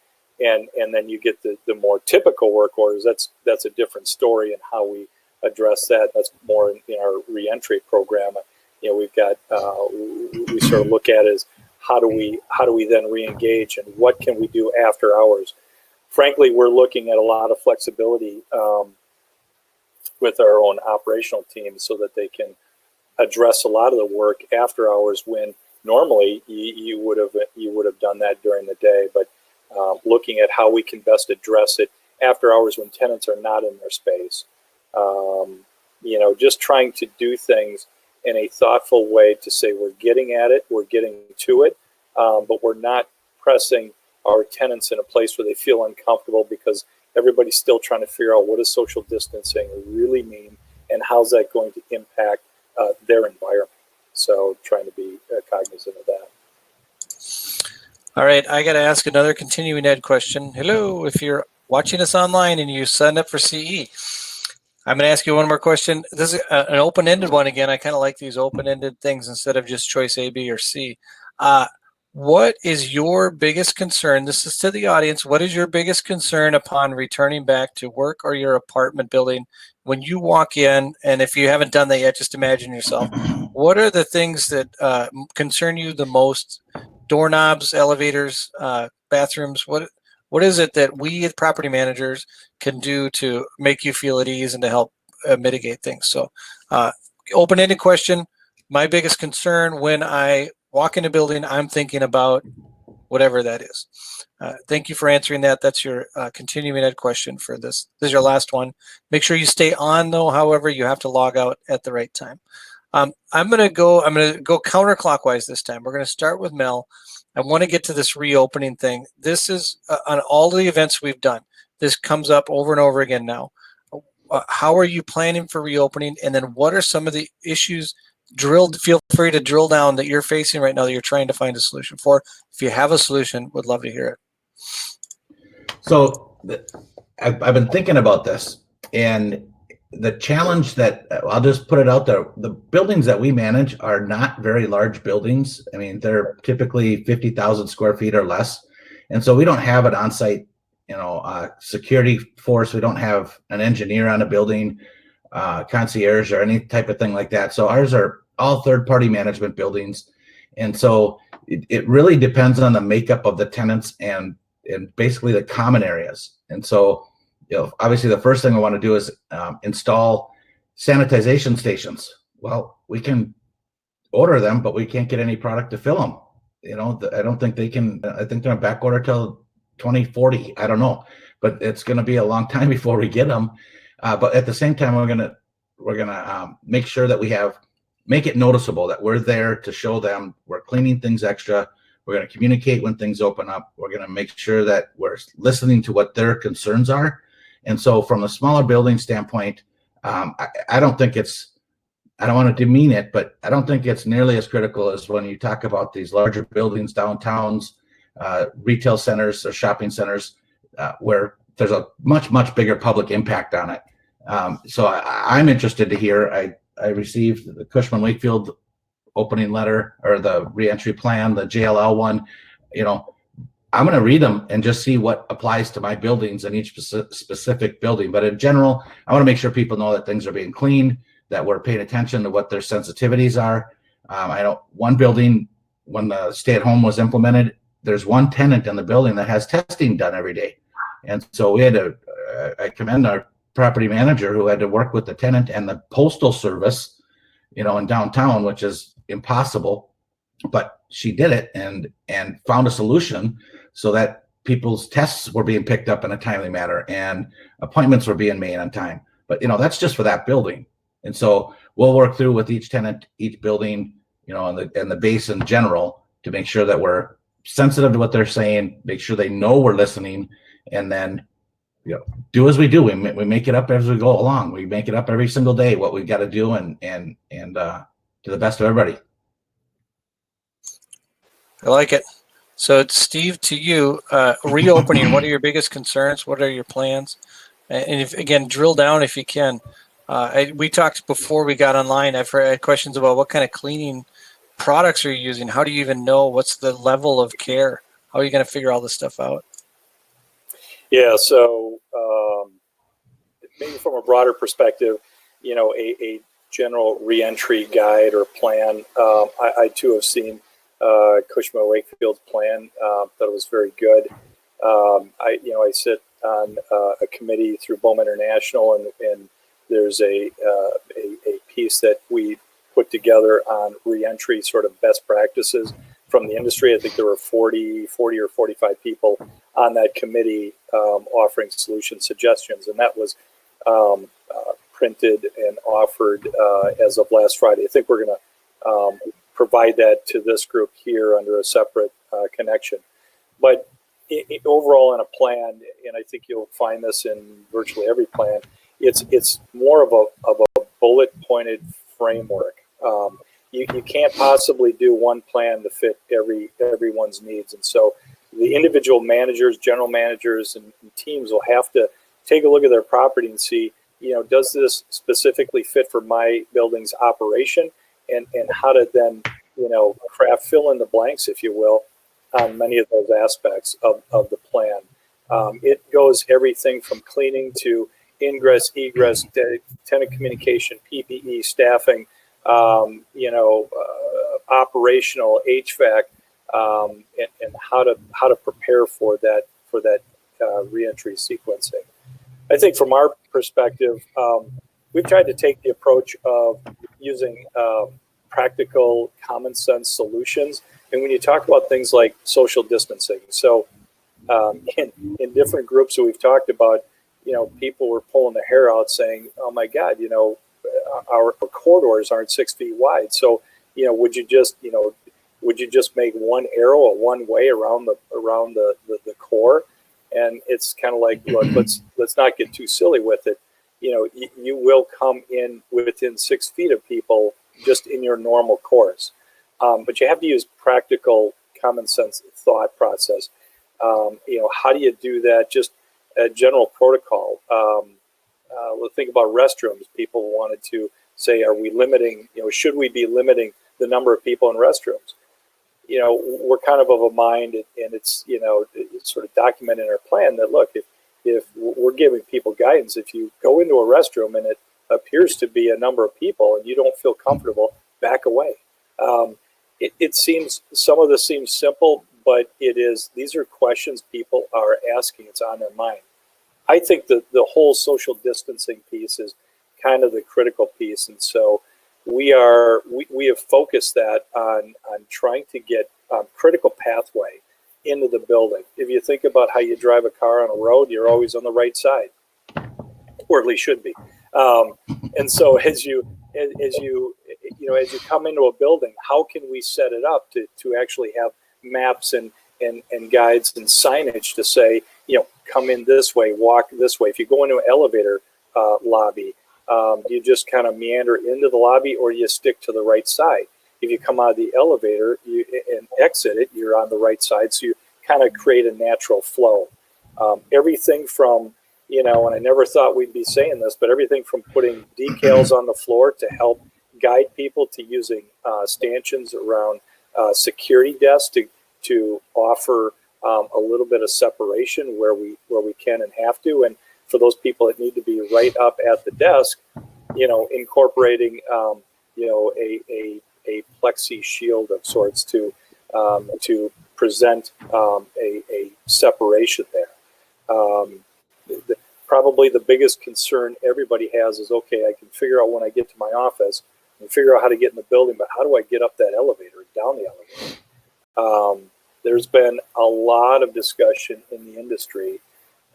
and then you get the more typical work orders, that's a different story and how we address that. That's more in our reentry program. You know, we've got we sort of look at it as how do we then re-engage and what can we do after hours. Frankly, we're looking at a lot of flexibility with our own operational teams so that they can address a lot of the work after hours when normally you would have done that during the day. But looking at how we can best address it after hours when tenants are not in their space. You know, just trying to do things in a thoughtful way to say we're getting at it, we're getting to it, but we're not pressing our tenants in a place where they feel uncomfortable because everybody's still trying to figure out what does social distancing really mean and how's that going to impact their environment. So trying to be cognizant of that. All right, I got to ask another continuing ed question. Hello, if you're watching us online and you signed up for CE, I'm going to ask you one more question. This is an open-ended one again. I kind of like these open-ended things instead of just choice A, B, or C. What is your biggest concern? This is to the audience. What is your biggest concern upon returning back to work or your apartment building when you walk in? And if you haven't done that yet, just imagine yourself. What are the things that concern you the most? Doorknobs, elevators, bathrooms. What is it that we as property managers can do to make you feel at ease and to help mitigate things? So open-ended question. My biggest concern when I walk in a building, I'm thinking about whatever that is. Thank you for answering that. That's your continuing ed question for this. This is your last one. Make sure you stay on though. However, you have to log out at the right time. I'm going to go counterclockwise this time. We're going to start with Mel. I want to get to this reopening thing. This is on all the events we've done. This comes up over and over again now. How are you planning for reopening? And then what are some of the issues feel free to drill down that you're facing right now that you're trying to find a solution for. If you have a solution, would love to hear it. So I've been thinking about this, and the challenge that I'll just put it out there, the buildings that we manage are not very large buildings. I mean, they're typically 50,000 square feet or less. And so we don't have an on-site, security force. We don't have an engineer on a building, concierge or any type of thing like that. So ours are all third-party management buildings. And so it really depends on the makeup of the tenants and basically the common areas. And so, obviously the first thing I want to do is install sanitization stations. Well, we can order them, but we can't get any product to fill them. I don't think they can. I think they're on back order till 2040. I don't know, but it's going to be a long time before we get them. But at the same time, we're gonna make sure that make it noticeable that we're there to show them we're cleaning things extra. We're going to communicate when things open up. We're going to make sure that we're listening to what their concerns are. And so from a smaller building standpoint, I don't think I don't want to demean it, but I don't think it's nearly as critical as when you talk about these larger buildings, downtowns, retail centers or shopping centers, where there's a much, much bigger public impact on it. So I'm interested to hear, I received the Cushman Wakefield opening letter or the reentry plan, the JLL one. I'm going to read them and just see what applies to my buildings in each specific building. But in general, I want to make sure people know that things are being cleaned, that we're paying attention to what their sensitivities are. I know one building, when the stay-at-home was implemented, there's one tenant in the building that has testing done every day. And so we had I commend our property manager who had to work with the tenant and the postal service, in downtown, which is impossible. But she did it and found a solution so that people's tests were being picked up in a timely manner and appointments were being made on time. But that's just for that building. And so we'll work through with each tenant, each building, and the base in general to make sure that we're sensitive to what they're saying, make sure they know we're listening, and then do as we do. We make it up as we go along. We make it up every single day what we've got to do and to the best of everybody. I like it. So Steve, to you, reopening, what are your biggest concerns? What are your plans? And if, again, drill down if you can. We talked before we got online. I've had questions about what kind of cleaning products are you using? How do you even know what's the level of care? How are you going to figure all this stuff out? Yeah, so maybe from a broader perspective, a general reentry guide or plan. I too have seen Cushman Wakefield's plan. Thought it was very good. I sit on a committee through BOEM International, and there's a piece that we put together on reentry sort of best practices from the industry. I think there were 40 or 45 people on that committee offering solution suggestions, and that was printed and offered as of last Friday. I think we're going to provide that to this group here under a separate connection. But overall in a plan, and I think you'll find this in virtually every plan, it's more of a bullet pointed framework. You can't possibly do one plan to fit everyone's needs. And so the individual managers, general managers, and teams will have to take a look at their property and see, does this specifically fit for my building's operation, and how to then, fill in the blanks, if you will, on many of those aspects of the plan. It goes everything from cleaning to ingress, egress, tenant communication, PPE, staffing, operational HVAC, and how to prepare for that reentry sequencing. I think from our perspective, we've tried to take the approach of using practical, common sense solutions. And when you talk about things like social distancing, so in different groups that we've talked about, people were pulling their hair out saying, "Oh my God, our corridors aren't 6 feet wide. So, would you just make one arrow a one way around the core?" And it's kind of like, look, let's not get too silly with it. You will come in within 6 feet of people just in your normal course. But you have to use practical, common sense thought process. How do you do that? Just a general protocol. Let's think about restrooms. People wanted to say, are we limiting, should we be limiting the number of people in restrooms? We're kind of a mind, and it's sort of documented in our plan that, look, if we're giving people guidance, if you go into a restroom and it appears to be a number of people and you don't feel comfortable, back away. It seems, some of this seems simple, but these are questions people are asking. It's on their mind. I think that the whole social distancing piece is kind of the critical piece. And so we have focused that on trying to get critical pathway into the building. If you think about how you drive a car on a road, you're always on the right side, or at least should be. And so as you come into a building, how can we set it up to actually have maps and guides and signage to say, come in this way, walk this way. If you go into an elevator lobby, you just kind of meander into the lobby, or you stick to the right side. If you come out of the elevator and exit it, you're on the right side. So you kind of create a natural flow. Everything from, and I never thought we'd be saying this, but everything from putting decals on the floor to help guide people to using stanchions around security desks to offer a little bit of separation where we can and have to. And for those people that need to be right up at the desk, incorporating, a plexi shield of sorts to present a separation there. Probably the biggest concern everybody has is, okay, I can figure out when I get to my office and figure out how to get in the building, but how do I get up that elevator, down the elevator? There's been a lot of discussion in the industry.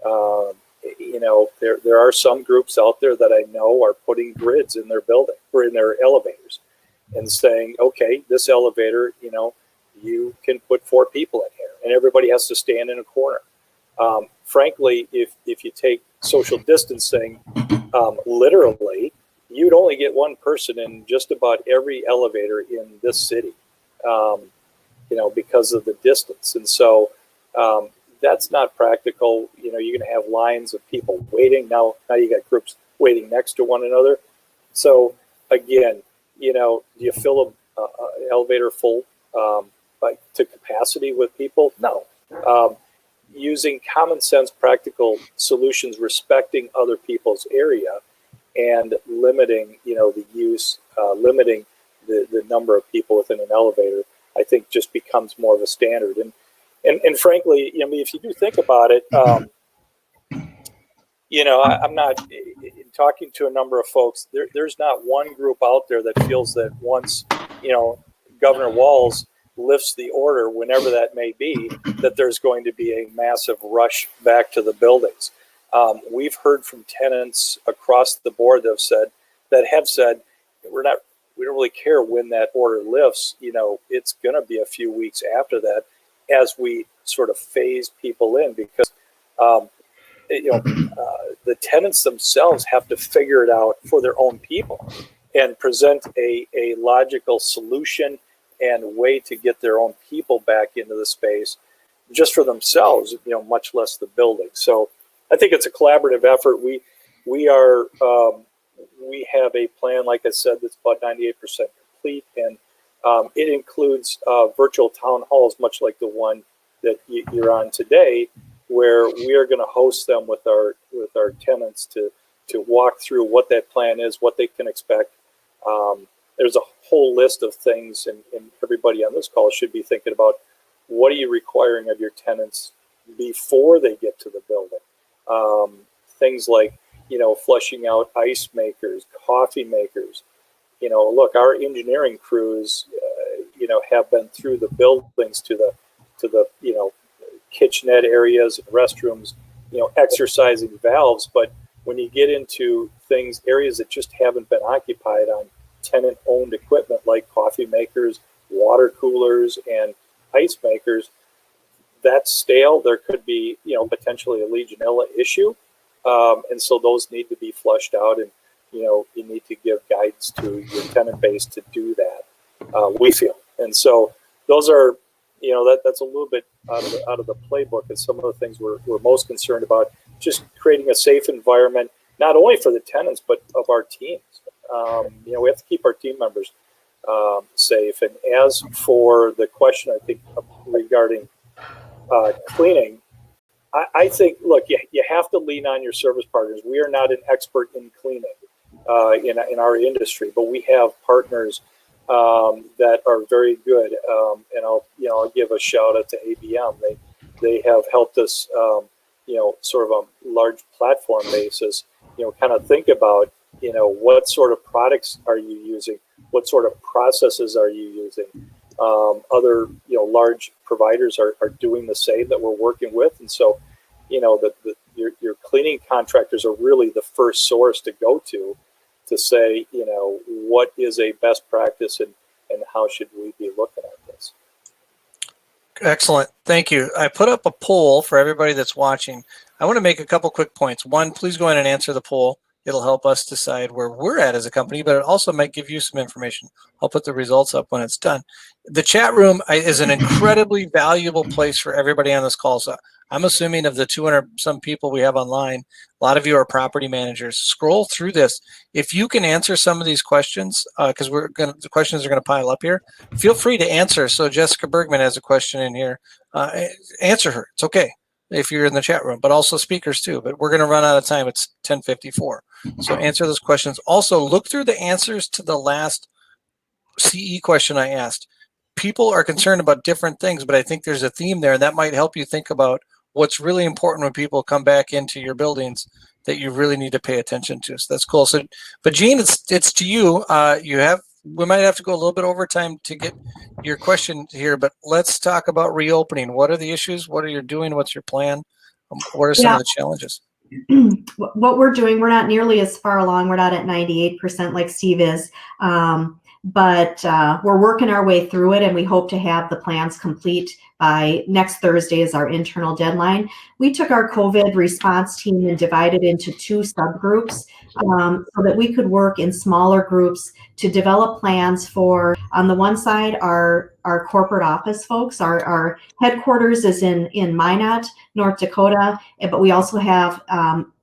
There are some groups out there that I know are putting grids in their building or in their elevators and saying, okay, this elevator, you can put 4 people in here and everybody has to stand in a corner. Frankly, if you take social distancing literally, you'd only get one person in just about every elevator in this city, because of the distance. And so that's not practical. You know, you're going to have lines of people waiting. Now you got groups waiting next to one another. So again, you know, do you fill an elevator full like to capacity with people? No. Using common sense, practical solutions, respecting other people's area, and limiting, you know, the use, limiting the number of people within an elevator, I think just becomes more of a standard. And frankly, I mean, if you do think about it, you know, I'm not talking to a number of folks. There's not one group out there that feels that once, you know, Governor Walz lifts the order, whenever that may be, that there's going to be a massive rush back to the buildings. We've heard from tenants across the board that have said we don't really care when that order lifts. You know, it's going to be a few weeks after that as we sort of phase people in, because you know, the tenants themselves have to figure it out for their own people and present a logical solution and way to get their own people back into the space just for themselves, you know, much less the building. So I think it's a collaborative effort. We have a plan, like I said, that's about 98% complete, and it includes virtual town halls, much like the one that you're on today, where we are going to host them with our tenants to walk through what that plan is, what they can expect. There's a whole list of things, and everybody on this call should be thinking about what are you requiring of your tenants before they get to the building. Things like, you know, flushing out ice makers, coffee makers. You know, look, our engineering crews, you know, have been through the buildings to the you know, kitchenette areas and restrooms, you know, exercising valves. But when you get into things, areas that just haven't been occupied on tenant-owned equipment like coffee makers, water coolers, and ice makers, that's stale. There could be, you know, potentially a Legionella issue. And so those need to be flushed out, and, you know, you need to give guidance to your tenant base to do that, we feel. And so those are, you know, that's a little bit out of the playbook, and some of the things we're most concerned about, just creating a safe environment, not only for the tenants, but of our teams. You know, we have to keep our team members safe. And as for the question, I think, regarding cleaning, I think, look, you have to lean on your service partners. We are not an expert in cleaning in our industry, but we have partners that are very good. And I'll give a shout out to ABM. They have helped us, you know, sort of a large platform basis, you know, kind of think about, you know, what sort of products are you using? What sort of processes are you using? Other, you know, large providers are doing the same that we're working with. And so, you know, your cleaning contractors are really the first source to go to say, you know, what is a best practice and how should we be looking at this? Excellent. Thank you. I put up a poll for everybody that's watching. I want to make a couple quick points. One, please go in and answer the poll. It'll help us decide where we're at as a company, but it also might give you some information. I'll put the results up when it's done. The chat room is an incredibly valuable place for everybody on this call. So I'm assuming of the 200 some people we have online, a lot of you are property managers. Scroll through this. If you can answer some of these questions, because the questions are going to pile up here, feel free to answer. So Jessica Bergman has a question in here. Answer her. It's okay if you're in the chat room, but also speakers too. But we're going to run out of time. It's 10:54. So answer those questions. Also, look through the answers to the last CE question I asked. People are concerned about different things, but I think there's a theme there, and that might help you think about what's really important when people come back into your buildings that you really need to pay attention to. So that's cool. So, but Gene, it's to you. We might have to go a little bit over time to get your question here, but let's talk about reopening. What are the issues? What are you doing? What's your plan? What are some of the challenges? What we're doing, we're not nearly as far along. We're not at 98% like Steve is, but we're working our way through it, and we hope to have the plans complete by next Thursday is our internal deadline. We took our COVID response team and divided into 2 subgroups so that we could work in smaller groups to develop plans for On the one side are our corporate office folks. Our headquarters is in Minot, North Dakota, but we also have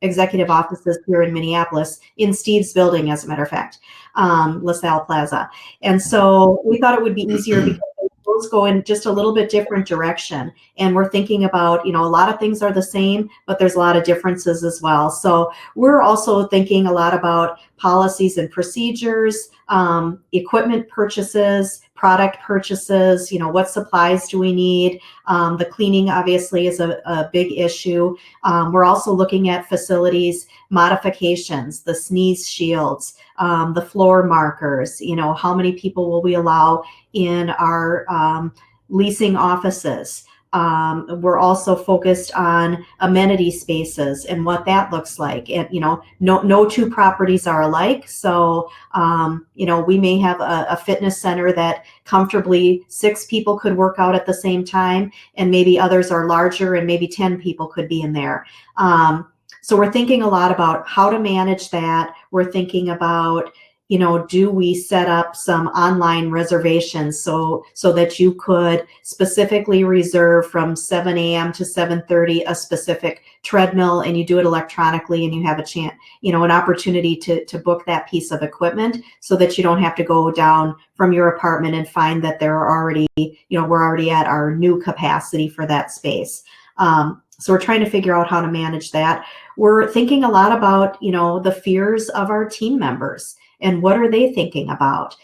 executive offices here in Minneapolis, in Steve's building, as a matter of fact, LaSalle Plaza. And so we thought it would be easier because those go in just a little bit different direction. And we're thinking about, a lot of things are the same, but there's a lot of differences as well. So we're also thinking a lot about policies and procedures, equipment purchases, product purchases, what supplies do we need? The cleaning obviously is a big issue. We're also looking at facilities modifications, the sneeze shields, the floor markers, how many people will we allow in our leasing offices. We're also focused on amenity spaces and what that looks like. And, no two properties are alike. So, we may have a fitness center that comfortably 6 people could work out at the same time, and maybe others are larger and maybe 10 people could be in there. So we're thinking a lot about how to manage that. We're thinking about, do we set up some online reservations so that you could specifically reserve from 7 a.m. to 7:30 a specific treadmill, and you do it electronically, and you have a chance, an opportunity to book that piece of equipment so that you don't have to go down from your apartment and find that there are already, we're already at our new capacity for that space. So we're trying to figure out how to manage that. We're thinking a lot about, the fears of our team members. And what are they thinking about?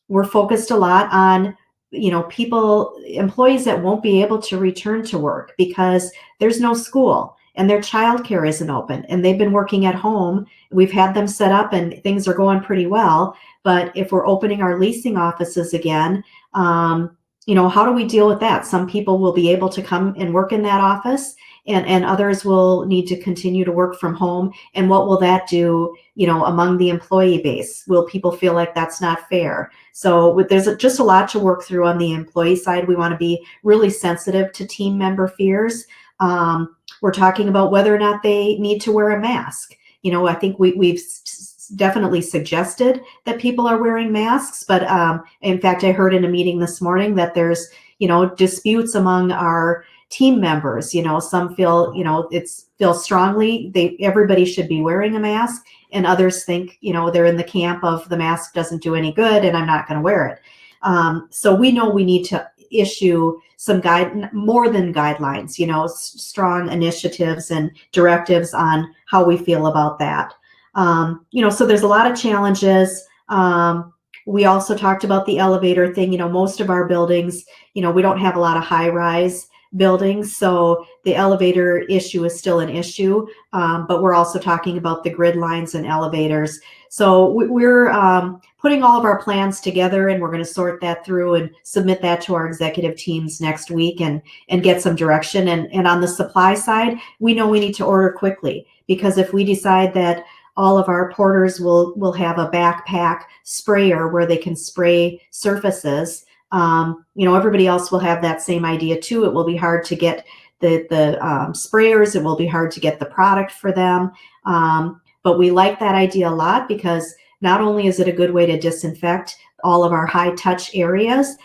We're focused a lot on, employees that won't be able to return to work because there's no school and their childcare isn't open and they've been working at home. We've had them set up and things are going pretty well. But if we're opening our leasing offices again, how do we deal with that? Some people will be able to come and work in that office, and others will need to continue to work from home. And what will that do, among the employee base? Will people feel like that's not fair? So there's just a lot to work through on the employee side. We want to be really sensitive to team member fears. We're talking about whether or not they need to wear a mask. I think we've definitely suggested that people are wearing masks, but in fact, I heard in a meeting this morning that there's, disputes among our team members. Some feel, feel strongly everybody should be wearing a mask, and others think, they're in the camp of the mask doesn't do any good and I'm not going to wear it. So we know we need to issue some more than guidelines, strong initiatives and directives on how we feel about that. So there's a lot of challenges. We also talked about the elevator thing. Most of our buildings, we don't have a lot of high-rise buildings, so the elevator issue is still an issue, but we're also talking about the grid lines and elevators. So we're putting all of our plans together, and we're going to sort that through and submit that to our executive teams next week and get some direction. And on the supply side, we know we need to order quickly, because if we decide that all of our porters will have a backpack sprayer where they can spray surfaces, everybody else will have that same idea too. It will be hard to get the sprayers. It will be hard to get the product for them. But we like that idea a lot, because not only is it a good way to disinfect all of our high touch areas,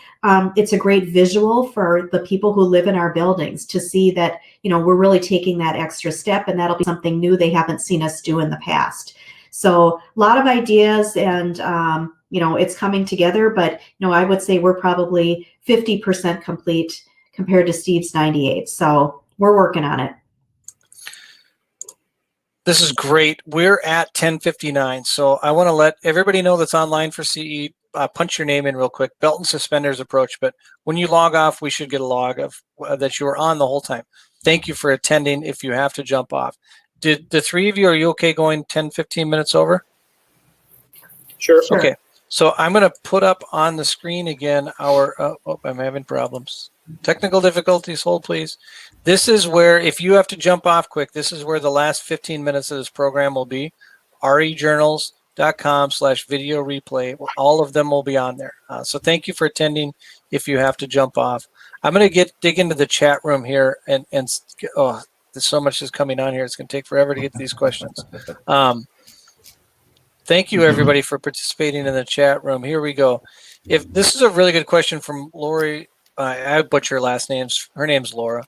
it's a great visual for the people who live in our buildings to see that, we're really taking that extra step, and that'll be something new they haven't seen us do in the past. So a lot of ideas, and, it's coming together, but, I would say we're probably 50% complete compared to Steve's 98. So we're working on it. This is great. We're at 10:59, so I want to let everybody know that's online for CE. Punch your name in real quick. Belt and suspenders approach, but when you log off, we should get a log of that you were on the whole time. Thank you for attending. If you have to jump off, did the three of you, are you okay going 10-15 minutes over? Sure. Okay. So I'm going to put up on the screen again I'm having problems. Technical difficulties, hold please. This is where, if you have to jump off quick, this is where the last 15 minutes of this program will be. rejournals.com/video replay. All of them will be on there. So thank you for attending if you have to jump off. I'm going to dig into the chat room here, and there's so much is coming on here. It's going to take forever to get to these questions. Thank you, everybody, for participating in the chat room. Here we go. If this is a really good question from Lori, I butcher her last names. Her name's Laura.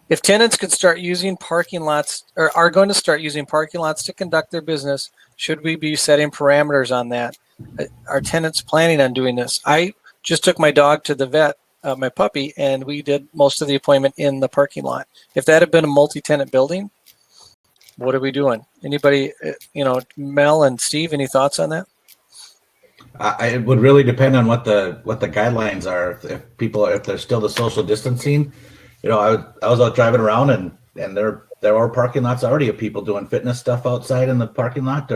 If tenants could start using parking lots or are going to start using parking lots to conduct their business, should we be setting parameters on that? Are tenants planning on doing this? I just took my dog to the vet, my puppy, and we did most of the appointment in the parking lot. If that had been a multi-tenant building, what are we doing? Anybody, Mel and Steve, any thoughts on that? It would really depend on what the guidelines are. If there's still the social distancing, I was out driving around and there are parking lots already of people doing fitness stuff outside in the parking lot,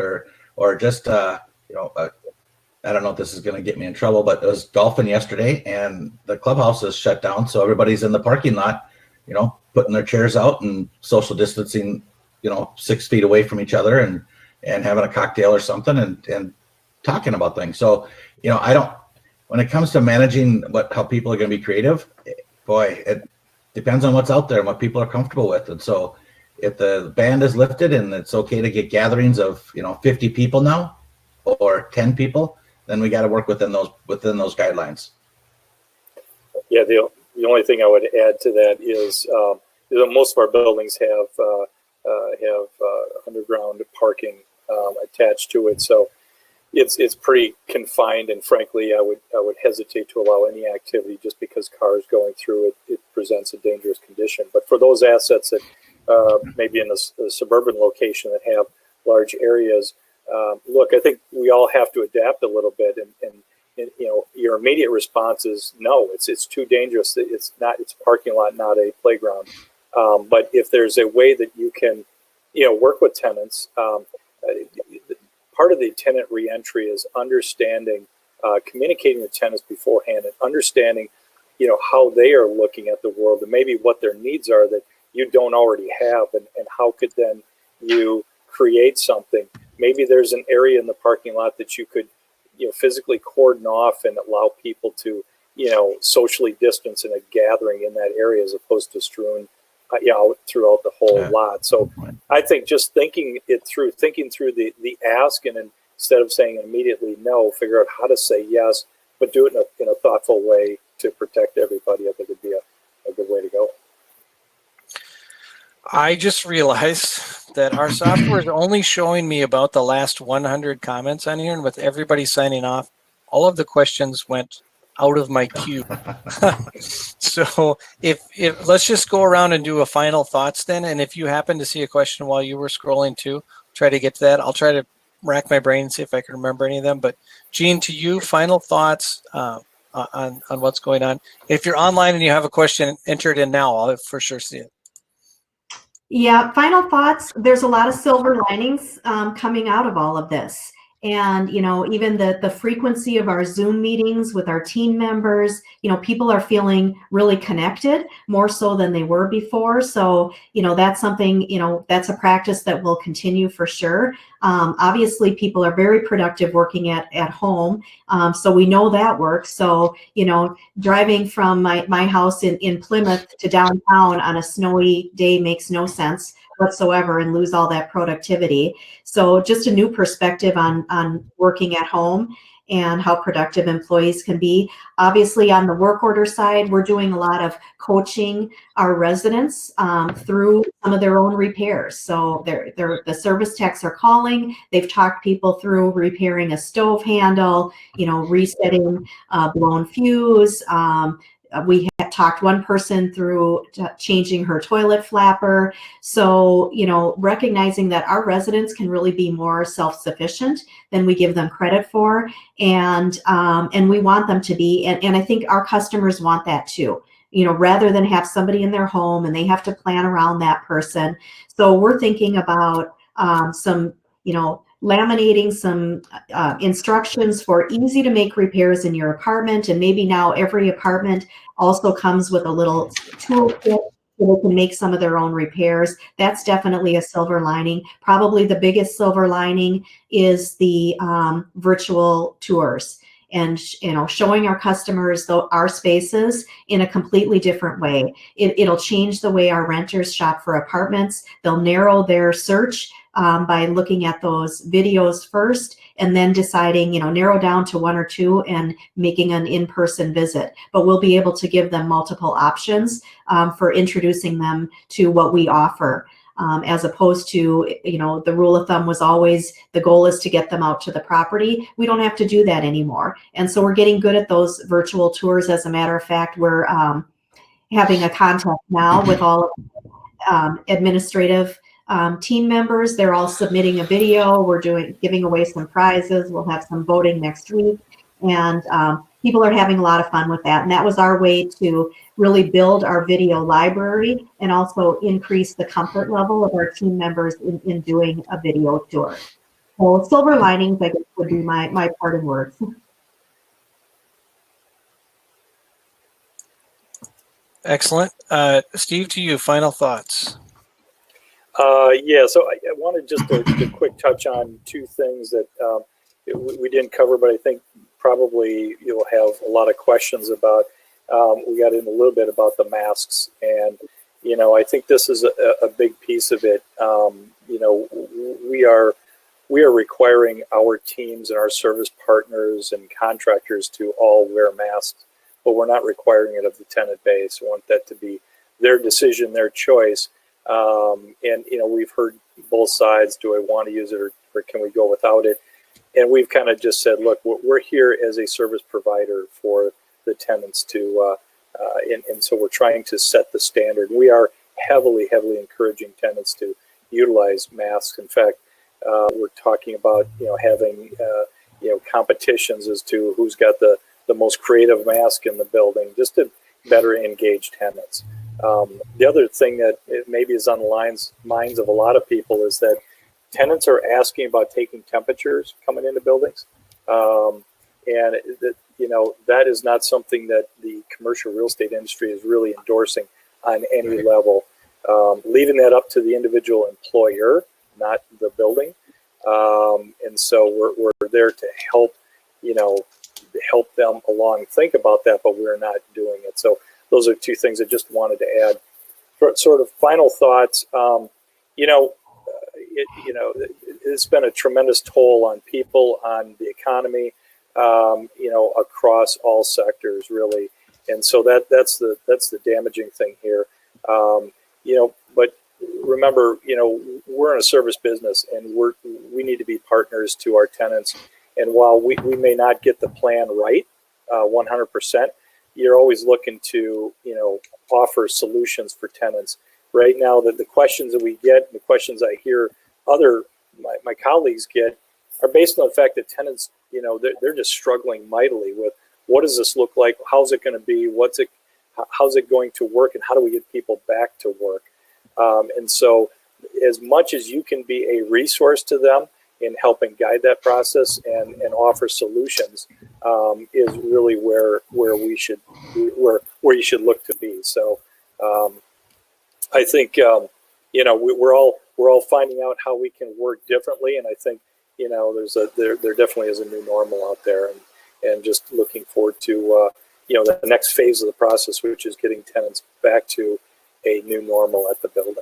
or just I don't know if this is going to get me in trouble, but it was golfing yesterday and the clubhouse is shut down, so everybody's in the parking lot, putting their chairs out and social distancing, 6 feet away from each other and having a cocktail or something and talking about things. So, when it comes to managing how people are going to be creative, boy, it depends on what's out there and what people are comfortable with. And so if the ban is lifted and it's okay to get gatherings of, 50 people now or 10 people, then we got to work within those guidelines. Yeah, the only thing I would add to that is most of our buildings have underground parking attached to it, so it's pretty confined. And frankly, I would hesitate to allow any activity just because cars going through it. It presents a dangerous condition. But for those assets that maybe in a suburban location that have large areas, look, I think we all have to adapt a little bit. And your immediate response is no. It's too dangerous. It's a parking lot, not a playground. But if there's a way that you can, work with tenants, part of the tenant reentry is understanding, communicating with tenants beforehand and understanding, how they are looking at the world and maybe what their needs are that you don't already have, and how could then you create something. Maybe there's an area in the parking lot that you could, physically cordon off and allow people to, socially distance in a gathering in that area as opposed to strewn throughout the whole lot. So I think just thinking through the ask, and instead of saying immediately no, figure out how to say yes, but do it in a thoughtful way to protect everybody. I think would be a good way to go. I just realized that our software is only showing me about the last 100 comments on here, and with everybody signing off, all of the questions went out of my queue. So if let's just go around and do a final thoughts then. And if you happen to see a question while you were scrolling too, try to get to that. I'll try to rack my brain and see if I can remember any of them. But Jean, to you, final thoughts on what's going on. If you're online and you have a question, enter it in now. I'll for sure see it. Yeah, final thoughts. There's a lot of silver linings coming out of all of this. And, even the frequency of our Zoom meetings with our team members, people are feeling really connected more so than they were before. So, that's something, that's a practice that will continue for sure. Obviously, people are very productive working at home. So we know that works. So, driving from my house in Plymouth to downtown on a snowy day makes no sense whatsoever and lose all that productivity. So just a new perspective on working at home and how productive employees can be. Obviously, on the work order side, we're doing a lot of coaching our residents through some of their own repairs. So the service techs are calling. They've talked people through repairing a stove handle, resetting a blown fuse. We had talked one person through changing her toilet flapper. So, recognizing that our residents can really be more self-sufficient than we give them credit for. And we want them to be, and I think our customers want that too, rather than have somebody in their home and they have to plan around that person. So we're thinking about some, laminating some instructions for easy to make repairs in your apartment. And maybe now every apartment also comes with a little toolkit so they can make some of their own repairs. That's definitely a silver lining. Probably the biggest silver lining is the virtual tours. and showing our customers our spaces in a completely different way. It'll change the way our renters shop for apartments. They'll narrow their search by looking at those videos first, and then deciding, narrow down to one or two and making an in-person visit. But we'll be able to give them multiple options for introducing them to what we offer. As opposed to, the rule of thumb was always the goal is to get them out to the property. We don't have to do that anymore. And so we're getting good at those virtual tours. As a matter of fact, we're having a contest now with all administrative team members. They're all submitting a video. We're giving away some prizes. We'll have some voting next week. And people are having a lot of fun with that. And that was our way to really build our video library and also increase the comfort level of our team members in doing a video tour. So silver linings, I guess, would be my parting words. Excellent. Steve, to you, final thoughts. Yeah, so I wanted just a quick touch on two things that we didn't cover, but I think probably you'll have a lot of questions about. We got in a little bit about the masks, and I think this is a big piece of it. We are requiring our teams and our service partners and contractors to all wear masks, but we're not requiring it of the tenant base. We want that to be their decision, their choice. And we've heard both sides. Do I want to use it, or can we go without it? And we've kind of just said, look, we're here as a service provider for the tenants to, and so we're trying to set the standard. We are heavily encouraging tenants to utilize masks. In fact, we're talking about having competitions as to who's got the most creative mask in the building, just to better engage tenants. The other thing that maybe is on the minds of a lot of people is that tenants are asking about taking temperatures coming into buildings. And that is not something that the commercial real estate industry is really endorsing on any level. Leaving that up to the individual employer, not the building. And so we're there to help them along, think about that, but we're not doing it. So those are two things I just wanted to add. For sort of final thoughts, it's been a tremendous toll on people, on the economy, across all sectors, really. And so that's the damaging thing here. But remember, we're in a service business, and we need to be partners to our tenants. And while we may not get the plan right 100%, you're always looking to, offer solutions for tenants. Right now, the questions that we get, the questions I hear my colleagues get, are based on the fact that tenants, they're just struggling mightily with what does this look like? How's it going to be? How's it going to work? And how do we get people back to work? And so as much as you can be a resource to them in helping guide that process and offer solutions, is really where you should look to be. So I think we're all finding out how we can work differently, and I think there definitely is a new normal out there, and just looking forward to the next phase of the process, which is getting tenants back to a new normal at the building.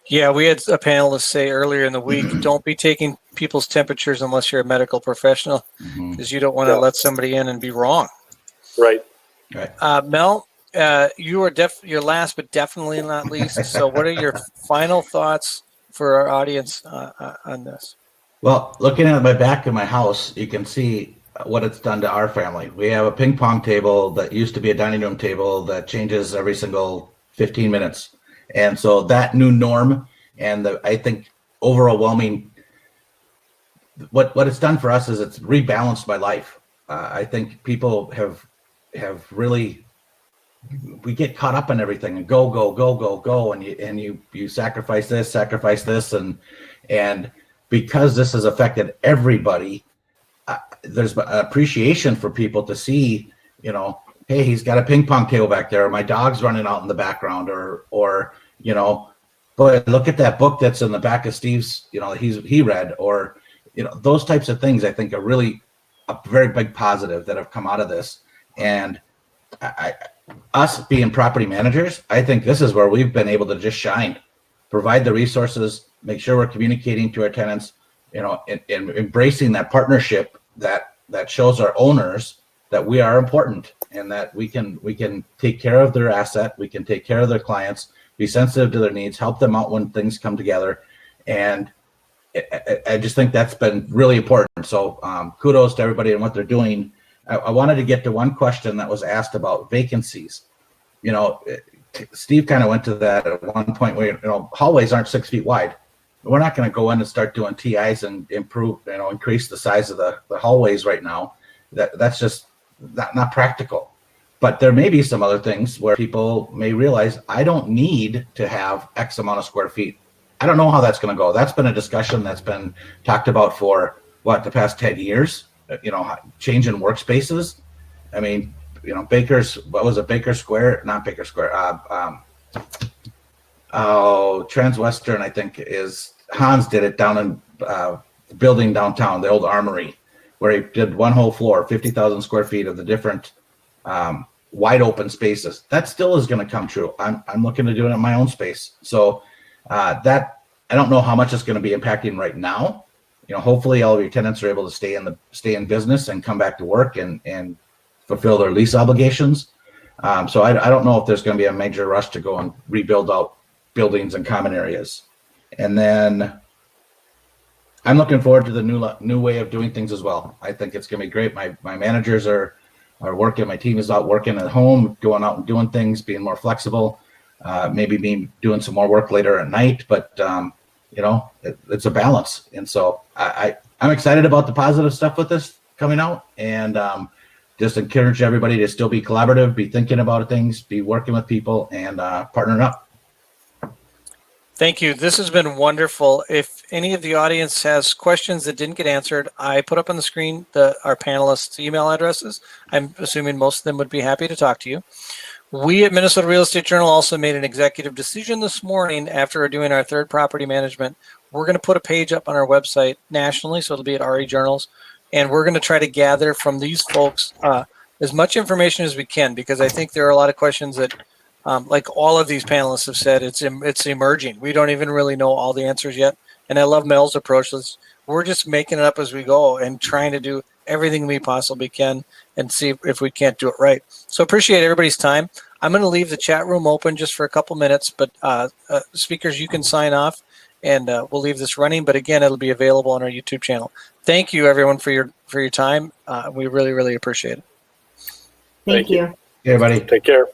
Yeah, we had a panelist say earlier in the week, don't be taking people's temperatures unless you're a medical professional, because you don't want to let somebody in and be wrong. Right. Mel, you are you're last but definitely not least. So what are your final thoughts for our audience on this? Well, looking at my back of my house, you can see what it's done to our family. We have a ping pong table that used to be a dining room table that changes every single 15 minutes. And so that new norm and I think overwhelming, what it's done for us is it's rebalanced my life. I think people have really, we get caught up in everything and go, and you sacrifice this, and because this has affected everybody, there's an appreciation for people to see, hey, he's got a ping pong table back there, or my dog's running out in the background, or boy, look at that book that's in the back of Steve's, he read, or those types of things I think are really a very big positive that have come out of this. And us being property managers, I think this is where we've been able to just shine, provide the resources, make sure we're communicating to our tenants, and embracing that partnership that shows our owners that we are important and that we can take care of their asset, we can take care of their clients, be sensitive to their needs, help them out when things come together. And I just think that's been really important. So kudos to everybody and what they're doing. I wanted to get to one question that was asked about vacancies. Steve kind of went to that at one point where, hallways aren't 6 feet wide. We're not going to go in and start doing TIs and improve, increase the size of the hallways right now. That's just not practical. But there may be some other things where people may realize I don't need to have X amount of square feet. I don't know how that's going to go. That's been a discussion that's been talked about for the past 10 years, changing workspaces. I mean, Baker's, what was it? Baker Square, not Baker Square. Transwestern, I think Hans did it down in the building downtown, the old Armory, where he did one whole floor, 50,000 square feet of the different wide open spaces. That still is going to come true. I'm looking to do it in my own space. So that, I don't know how much it's going to be impacting right now. Hopefully all of your tenants are able to stay in business and come back to work and fulfill their lease obligations. So I don't know if there's going to be a major rush to go and rebuild out buildings and common areas. And then I'm looking forward to the new way of doing things as well. I think it's going to be great. My managers are working. My team is out working at home, going out and doing things, being more flexible. Maybe doing some more work later at night, but it's a balance. And so I'm excited about the positive stuff with this coming out, and just encourage everybody to still be collaborative, be thinking about things, be working with people, and partnering up. Thank you. This has been wonderful. If any of the audience has questions that didn't get answered, I put up on the screen our panelists' email addresses. I'm assuming most of them would be happy to talk to you. We at Minnesota Real Estate Journal also made an executive decision this morning after doing our third property management. We're going to put a page up on our website nationally, so it'll be at RE Journals, and we're going to try to gather from these folks as much information as we can, because I think there are a lot of questions that, like all of these panelists have said, it's emerging. We don't even really know all the answers yet, and I love Mel's approach. We're just making it up as we go and trying to do everything we possibly can and see if we can't do it right. So appreciate everybody's time. I'm going to leave the chat room open just for a couple minutes, but speakers, you can sign off, and we'll leave this running. But again, it'll be available on our YouTube channel. Thank you, everyone, for your time. We really, really appreciate it. Thank you. Hey, everybody. Take care.